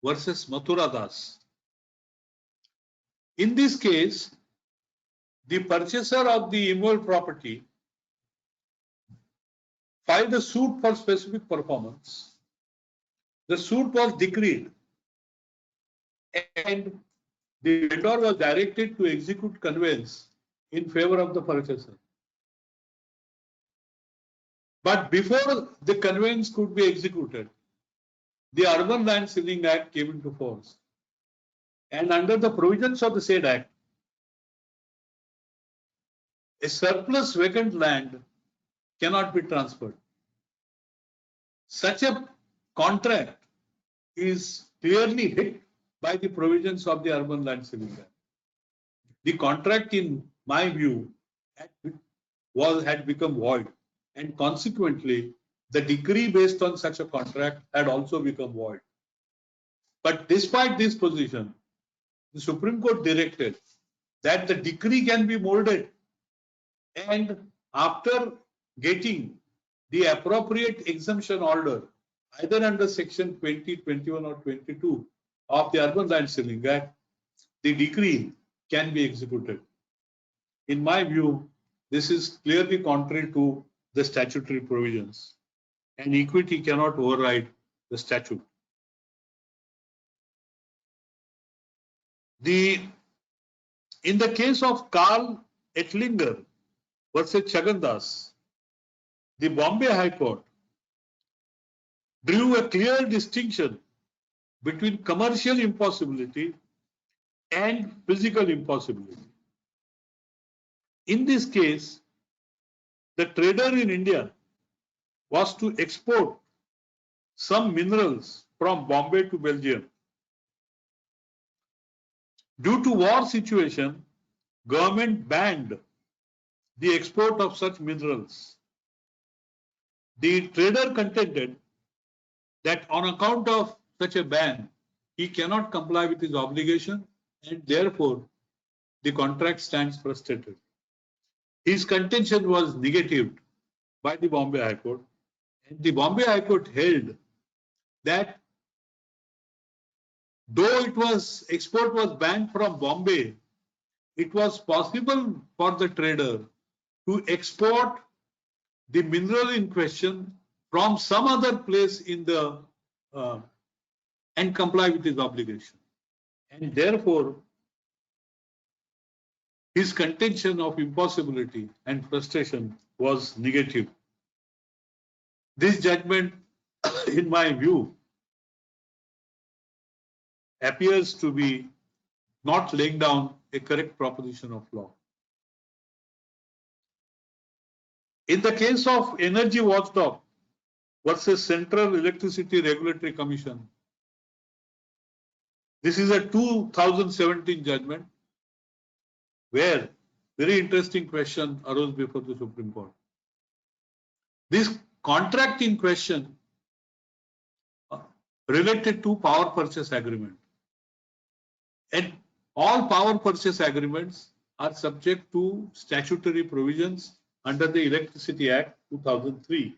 versus Mathura Das. In this case, the purchaser of the immovable property filed a suit for specific performance. The suit was decreed, and the vendor was directed to execute conveyance in favor of the purchaser. But before the conveyance could be executed, the Urban Land Ceiling Act came into force. And under the provisions of the said Act, a surplus vacant land cannot be transferred. Such a contract is clearly hit by the provisions of the Urban Land Ceiling Act. The contract, in my view, had become void, and consequently, the decree based on such a contract had also become void. But despite this position, the Supreme Court directed that the decree can be molded, and after getting the appropriate exemption order, either under section 20, 21 or 22 of the Urban Land Ceiling Act, the decree can be executed. In my view, this is clearly contrary to the statutory provisions, and equity cannot override the statute. In the case of Karl Ettlinger versus Chhagan Das, the Bombay High Court drew a clear distinction between commercial impossibility and physical impossibility. In this case, the trader in India was to export some minerals from Bombay to Belgium. Due to war situation, government banned the export of such minerals. The trader contended that on account of such a ban, he cannot comply with his obligation, and therefore the contract stands frustrated. His contention was negatived by the Bombay High Court, and the Bombay High Court held that though export was banned from Bombay, it was possible for the trader to export the mineral in question from some other place in the and comply with his obligation. And therefore, his contention of impossibility and frustration was negative. This judgment, in my view, appears to be not laying down a correct proposition of law. In the case of Energy Watchdog versus Central Electricity Regulatory Commission, this is a 2017 judgment where very interesting question arose before the Supreme Court. This contract in question related to power purchase agreement. And all power purchase agreements are subject to statutory provisions under the Electricity Act 2003.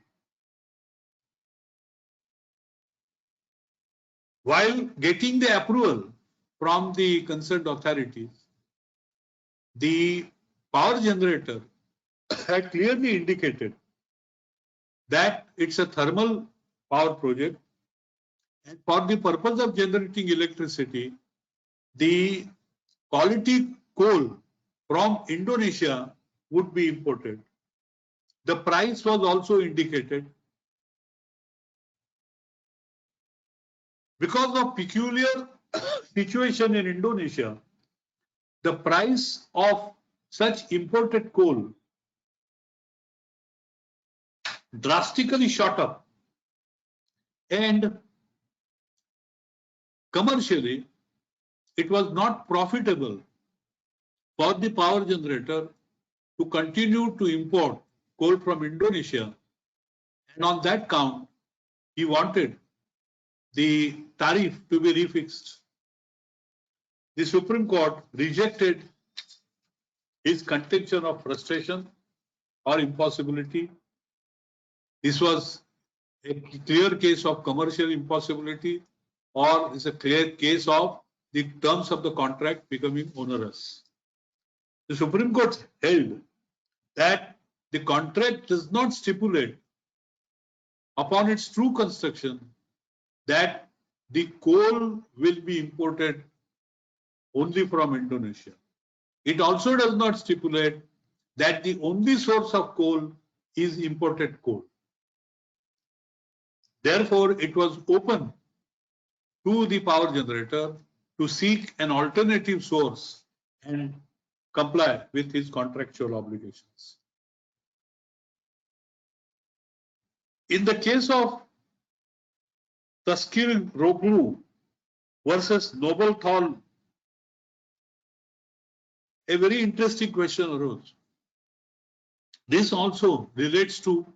While getting the approval from the concerned authorities, the power generator had clearly indicated that it's a thermal power project, and for the purpose of generating electricity, the quality coal from Indonesia would be imported. The price was also indicated. Because of peculiar situation in Indonesia, the price of such imported coal drastically shot up, and commercially it was not profitable for the power generator to continue to import coal from Indonesia, and on that count he wanted the tariff to be refixed. The Supreme Court rejected his contention of frustration or impossibility. This was a clear case of commercial impossibility, or is a clear case of the terms of the contract becoming onerous. The Supreme Court held that the contract does not stipulate upon its true construction that the coal will be imported only from Indonesia. It also does not stipulate that the only source of coal is imported coal. Therefore, it was open to the power generator to seek an alternative source and comply with his contractual obligations. In the case of Tazkir Roklu versus Noble Thal, a very interesting question arose. This also relates to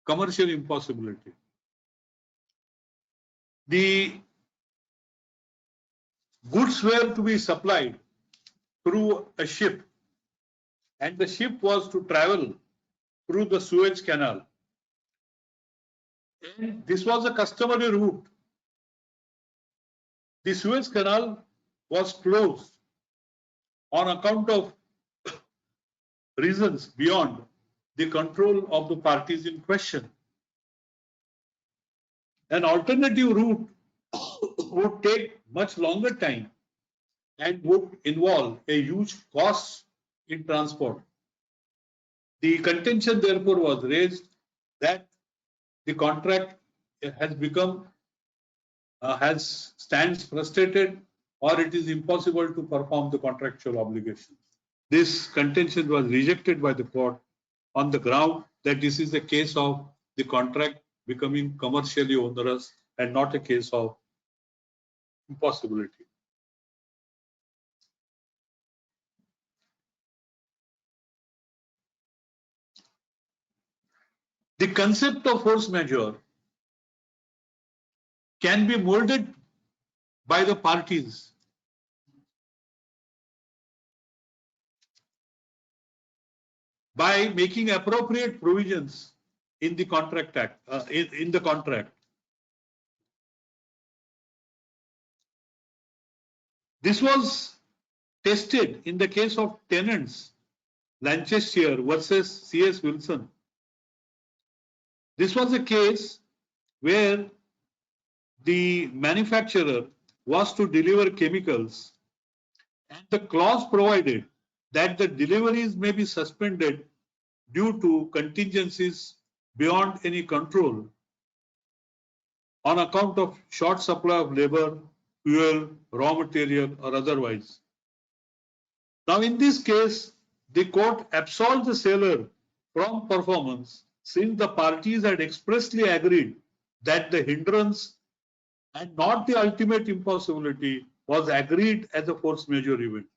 commercial impossibility. The goods were to be supplied through a ship, and the ship was to travel through the Suez Canal. And this was a customary route. The Suez Canal was closed on account of reasons beyond the control of the parties in question. An alternative route would take much longer time and would involve a huge cost in transport. The contention therefore was raised that the contract stands frustrated, or it is impossible to perform the contractual obligations. This contention was rejected by the court on the ground that this is a case of the contract becoming commercially onerous and not a case of impossibility. The concept of force majeure can be molded by the parties by making appropriate provisions in the contract act, in the contract. This was tested in the case of Tennant's Lancashire versus C.S. Wilson. This was a case where the manufacturer was to deliver chemicals, and the clause provided that the deliveries may be suspended due to contingencies beyond any control on account of short supply of labor, fuel, raw material, or otherwise. Now, in this case, the court absolved the seller from performance since the parties had expressly agreed that the hindrance and not the ultimate impossibility was agreed as a force majeure event.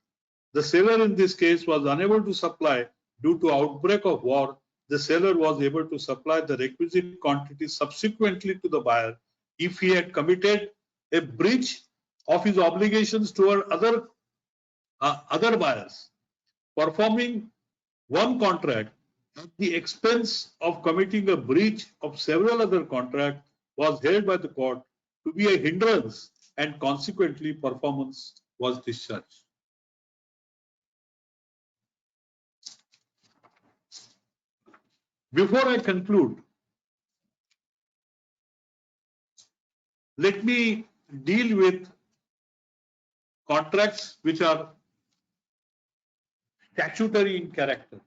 The seller in this case was unable to supply due to outbreak of war. The seller was able to supply the requisite quantity subsequently to the buyer if he had committed a breach of his obligations toward other buyers. Performing one contract at the expense of committing a breach of several other contracts was held by the court to be a hindrance, and consequently performance was discharged. Before I conclude, let me deal with contracts which are statutory in character.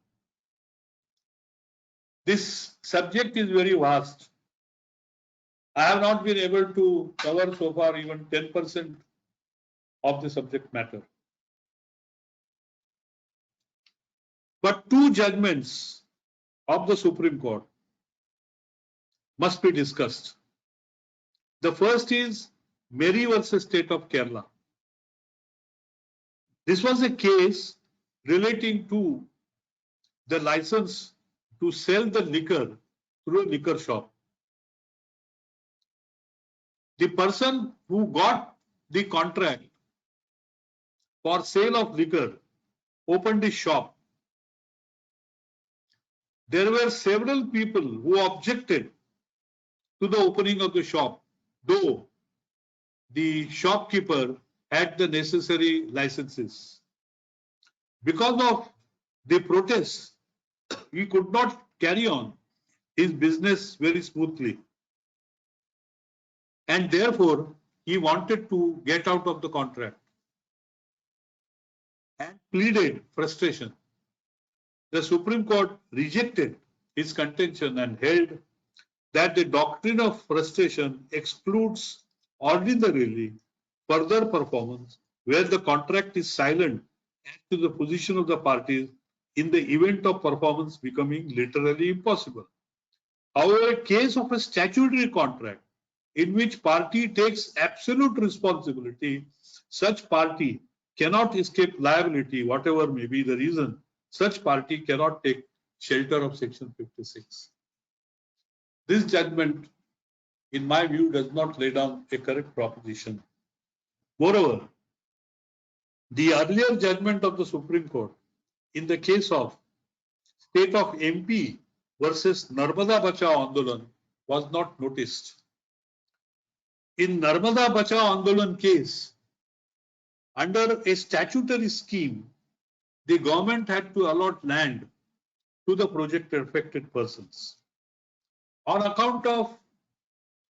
This subject is very vast. I have not been able to cover so far even 10% of the subject matter. But two judgments of the Supreme Court must be discussed. The first is Mary versus State of Kerala. This was a case relating to the license to sell the liquor through a liquor shop. The person who got the contract for sale of liquor opened his shop. There were several people who objected to the opening of the shop, though the shopkeeper had the necessary licenses. Because of the protests, he could not carry on his business very smoothly. And therefore, he wanted to get out of the contract and pleaded frustration. The Supreme Court rejected his contention and held that the doctrine of frustration excludes ordinarily further performance where the contract is silent as to the position of the parties in the event of performance becoming literally impossible. However, a case of a statutory contract in which party takes absolute responsibility, such party cannot escape liability, whatever may be the reason. Such party cannot take shelter of Section 56. This judgment, in my view, does not lay down a correct proposition. Moreover, the earlier judgment of the Supreme Court in the case of State of MP versus Narmada Bachao Andolan was not noticed. In Narmada Bachao Andolan case, under a statutory scheme, the government had to allot land to the project affected persons. On account of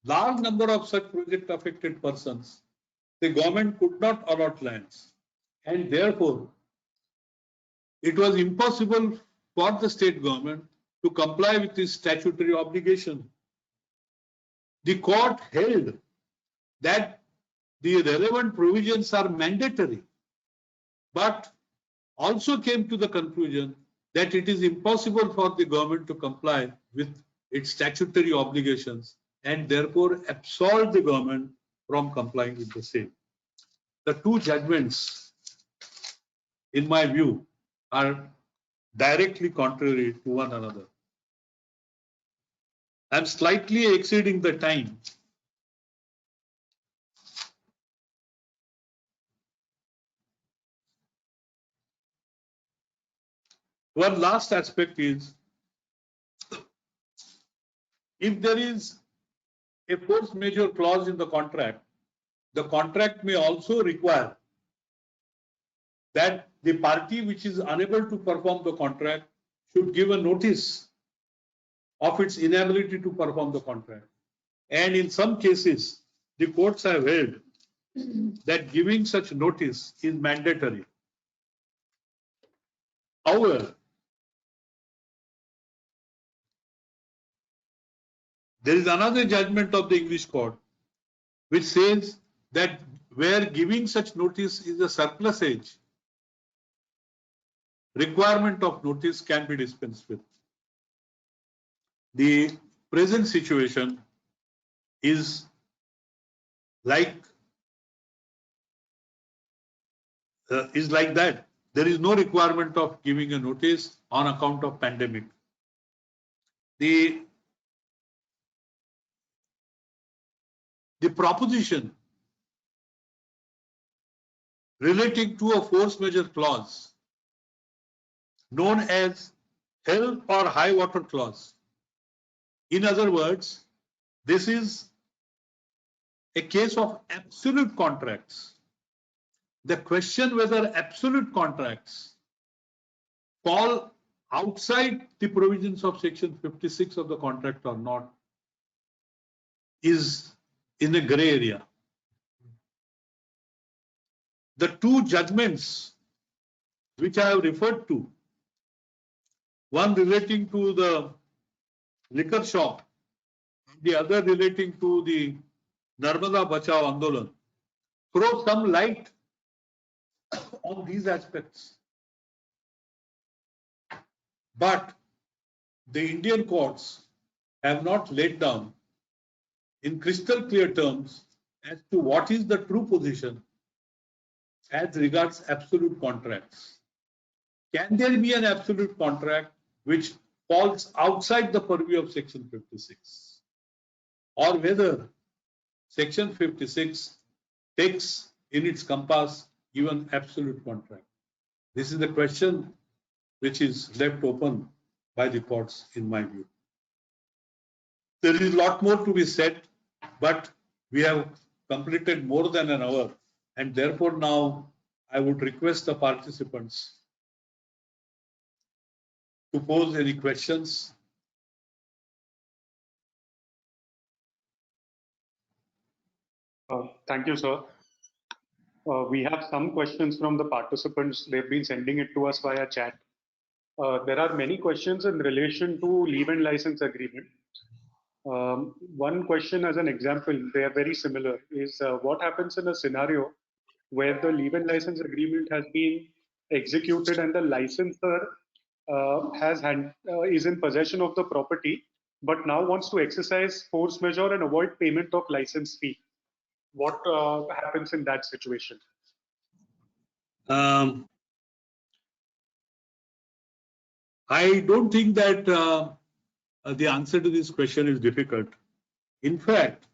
large number of such project affected persons, the government could not allot lands, and therefore it was impossible for the state government to comply with this statutory obligation. The court held that the relevant provisions are mandatory, but also came to the conclusion that it is impossible for the government to comply with its statutory obligations and therefore absolved the government from complying with the same. The two judgments, in my view, are directly contrary to one another. I am slightly exceeding the time. One last aspect is, if there is a force majeure clause in the contract may also require that the party which is unable to perform the contract should give a notice of its inability to perform the contract. And in some cases, the courts have held that giving such notice is mandatory. However, there is another judgment of the English court which says that where giving such notice is a surplusage, requirement of notice can be dispensed with. The present situation is like that. There is no requirement of giving a notice on account of pandemic. The proposition relating to a force majeure clause known as hell or high water clause. In other words, this is a case of absolute contracts. The question whether absolute contracts fall outside the provisions of section 56 of the contract or not is in a gray area. The two judgments which I have referred to, one relating to the liquor shop, the other relating to the Narmada Bachao Andolan, throw some light on these aspects. But the Indian courts have not laid down in crystal clear terms as to what is the true position as regards absolute contracts. Can there be an absolute contract which falls outside the purview of section 56? Or whether section 56 takes in its compass even absolute contract? This is the question which is left open by the courts, in my view. There is a lot more to be said, but we have completed more than an hour, and therefore now I would request the participants to pose any questions. Thank you, sir. We have some questions from the participants. They've been sending it to us via chat. There are many questions in relation to leave and license agreement. One question as an example, they are very similar, is what happens in a scenario where the leave and license agreement has been executed and the licensor is in possession of the property, but now wants to exercise force majeure and avoid payment of license fee. What happens in that situation? I don't think that the answer to this question is difficult. In fact,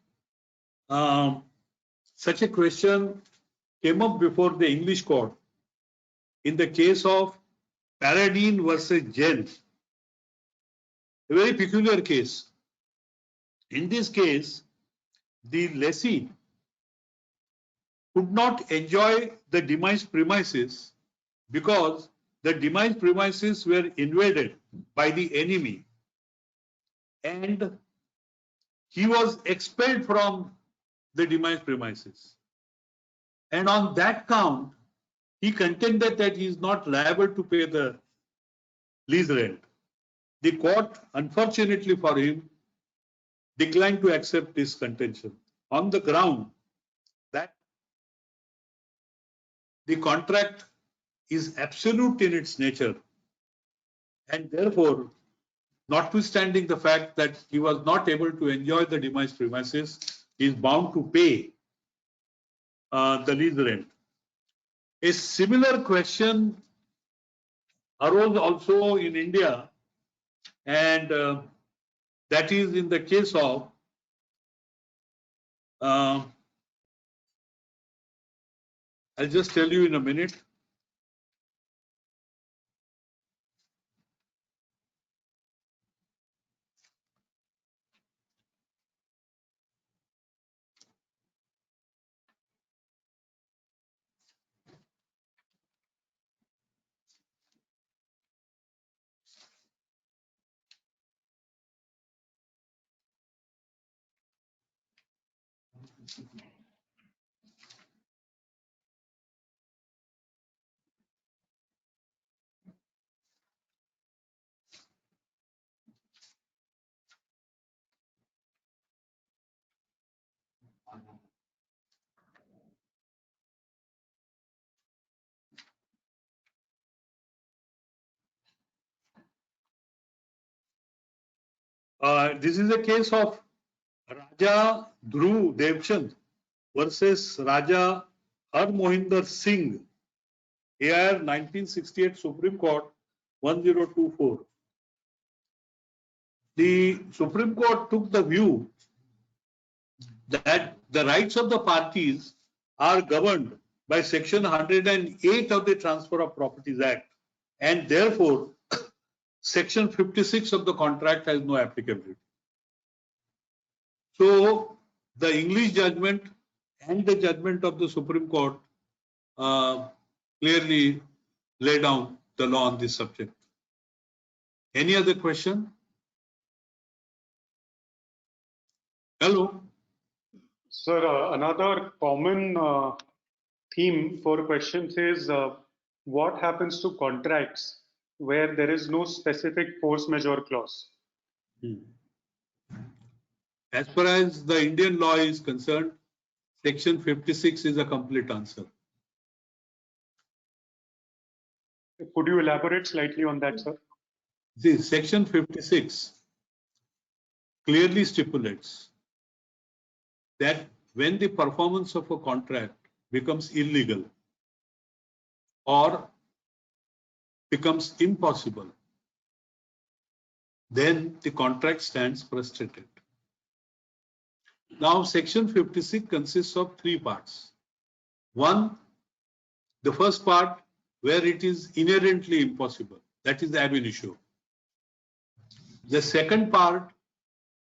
such a question came up before the English court in the case of Paradine versus Jain, a very peculiar case. In this case, the lessee could not enjoy the demised premises because the demised premises were invaded by the enemy and he was expelled from the demised premises. And on that count, he contended that he is not liable to pay the lease rent. The court, unfortunately for him, declined to accept this contention on the ground that the contract is absolute in its nature, and therefore, notwithstanding the fact that he was not able to enjoy the demised premises, he is bound to pay the lease rent. A similar question arose also in India, and that is in the case of I'll just tell you in a minute. This is a case of Raja Dhruv Devchand versus Raja Harmohinder Singh, AIR 1968 Supreme Court 1024. The Supreme Court took the view that the rights of the parties are governed by Section 108 of the Transfer of Properties Act, and therefore Section 56 of the contract has no applicability. So the English judgment and the judgment of the Supreme Court clearly lay down the law on this subject. Any other question? Hello. Sir, another common theme for questions is what happens to contracts where there is no specific force majeure clause? As far as the Indian law is concerned, Section 56 is a complete answer. Could you elaborate slightly on that, sir? This Section 56 clearly stipulates that when the performance of a contract becomes illegal or becomes impossible, then the contract stands frustrated. Now, Section 56 consists of three parts. One, the first part where it is inherently impossible, that is the ab initio. The second part,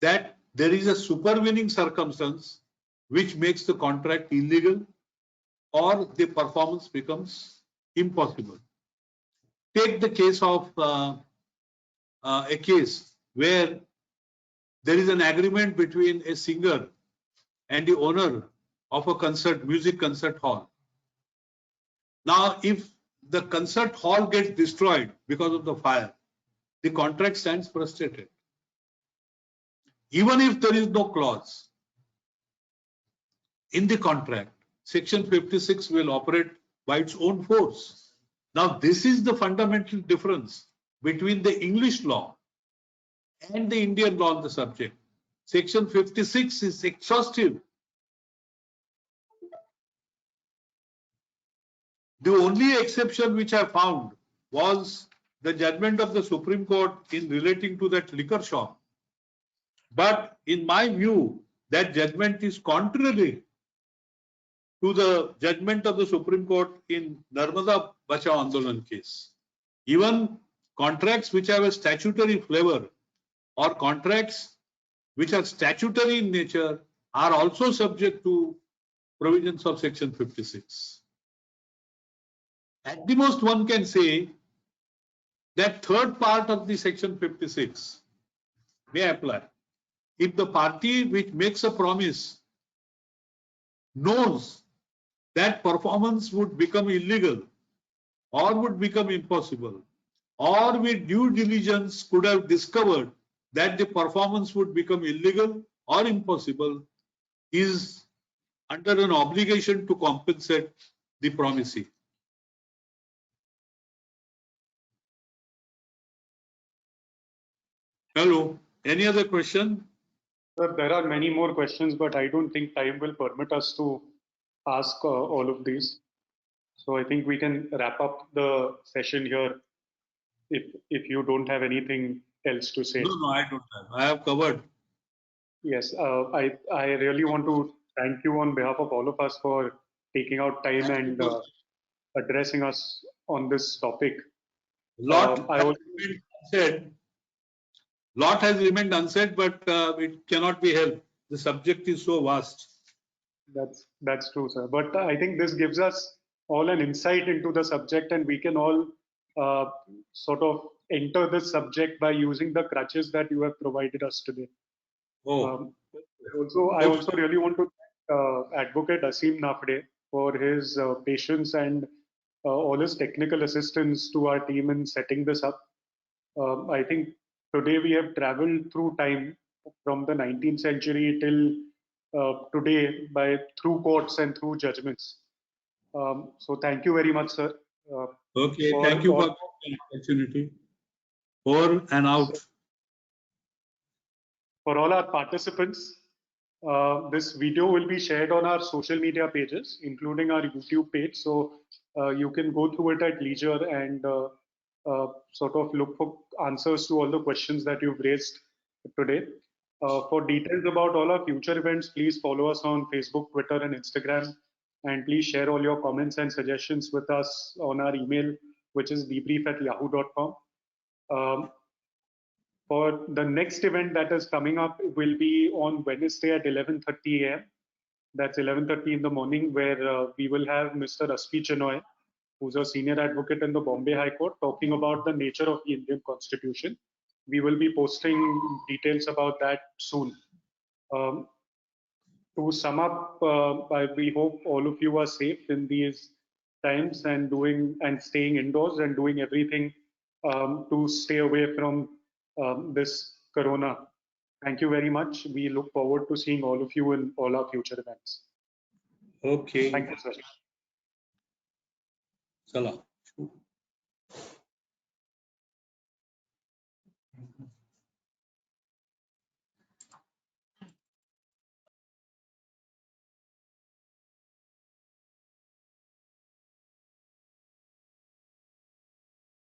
that there is a supervening circumstance which makes the contract illegal or the performance becomes impossible. Take the case of a case where there is an agreement between a singer and the owner of a music concert hall. Now, if the concert hall gets destroyed because of the fire, the contract stands frustrated. Even if there is no clause in the contract, Section 56 will operate by its own force. Now, this is the fundamental difference between the English law and the Indian law on the subject. Section 56 is exhaustive. The only exception which I found was the judgment of the Supreme Court in relating to that liquor shop. But in my view, that judgment is contrary to the judgment of the Supreme Court in Narmada Bachao Andolan case. Even contracts which have a statutory flavor or contracts which are statutory in nature are also subject to provisions of Section 56. At the most, one can say that third part of the Section 56 may apply. If the party which makes a promise knows that performance would become illegal or would become impossible, or with due diligence could have discovered that the performance would become illegal or impossible, is under an obligation to compensate the promisee. Hello, any other question? Sir, there are many more questions, but I don't think time will permit us to ask all of these. So I think we can wrap up the session here if you don't have anything else to say. No, I don't have. I have covered. Yes, I really want to thank you on behalf of all of us for taking out time and addressing us on this topic. Lot has remained unsaid, but it cannot be helped. The subject is so vast. That's true, sir. But I think this gives us all an insight into the subject, and we can all sort of enter this subject by using the crutches that you have provided us today. Oh. I also really want to Advocate Aseem Nafde for his patience and all his technical assistance to our team in setting this up. I think today we have traveled through time from the 19th century till today through courts and through judgments. So thank you very much, sir. Okay, thank you for the opportunity. Over and out. For all our participants, this video will be shared on our social media pages, including our YouTube page. So you can go through it at leisure and sort of look for answers to all the questions that you've raised today. For details about all our future events, please follow us on Facebook, Twitter, and Instagram. And please share all your comments and suggestions with us on our email, which is debrief@yahoo.com. For the next event that is coming up will be on Wednesday at 11:30 a.m. That's 11:30 in the morning, where we will have Mr. Asfi Chenoy, who's a senior advocate in the Bombay High Court, talking about the nature of the Indian Constitution. We will be posting details about that soon. To sum up, we hope all of you are safe in these times and staying indoors and doing everything to stay away from this corona. Thank you very much. We look forward to seeing all of you in all our future events. Okay. Thank you, sir. Salam.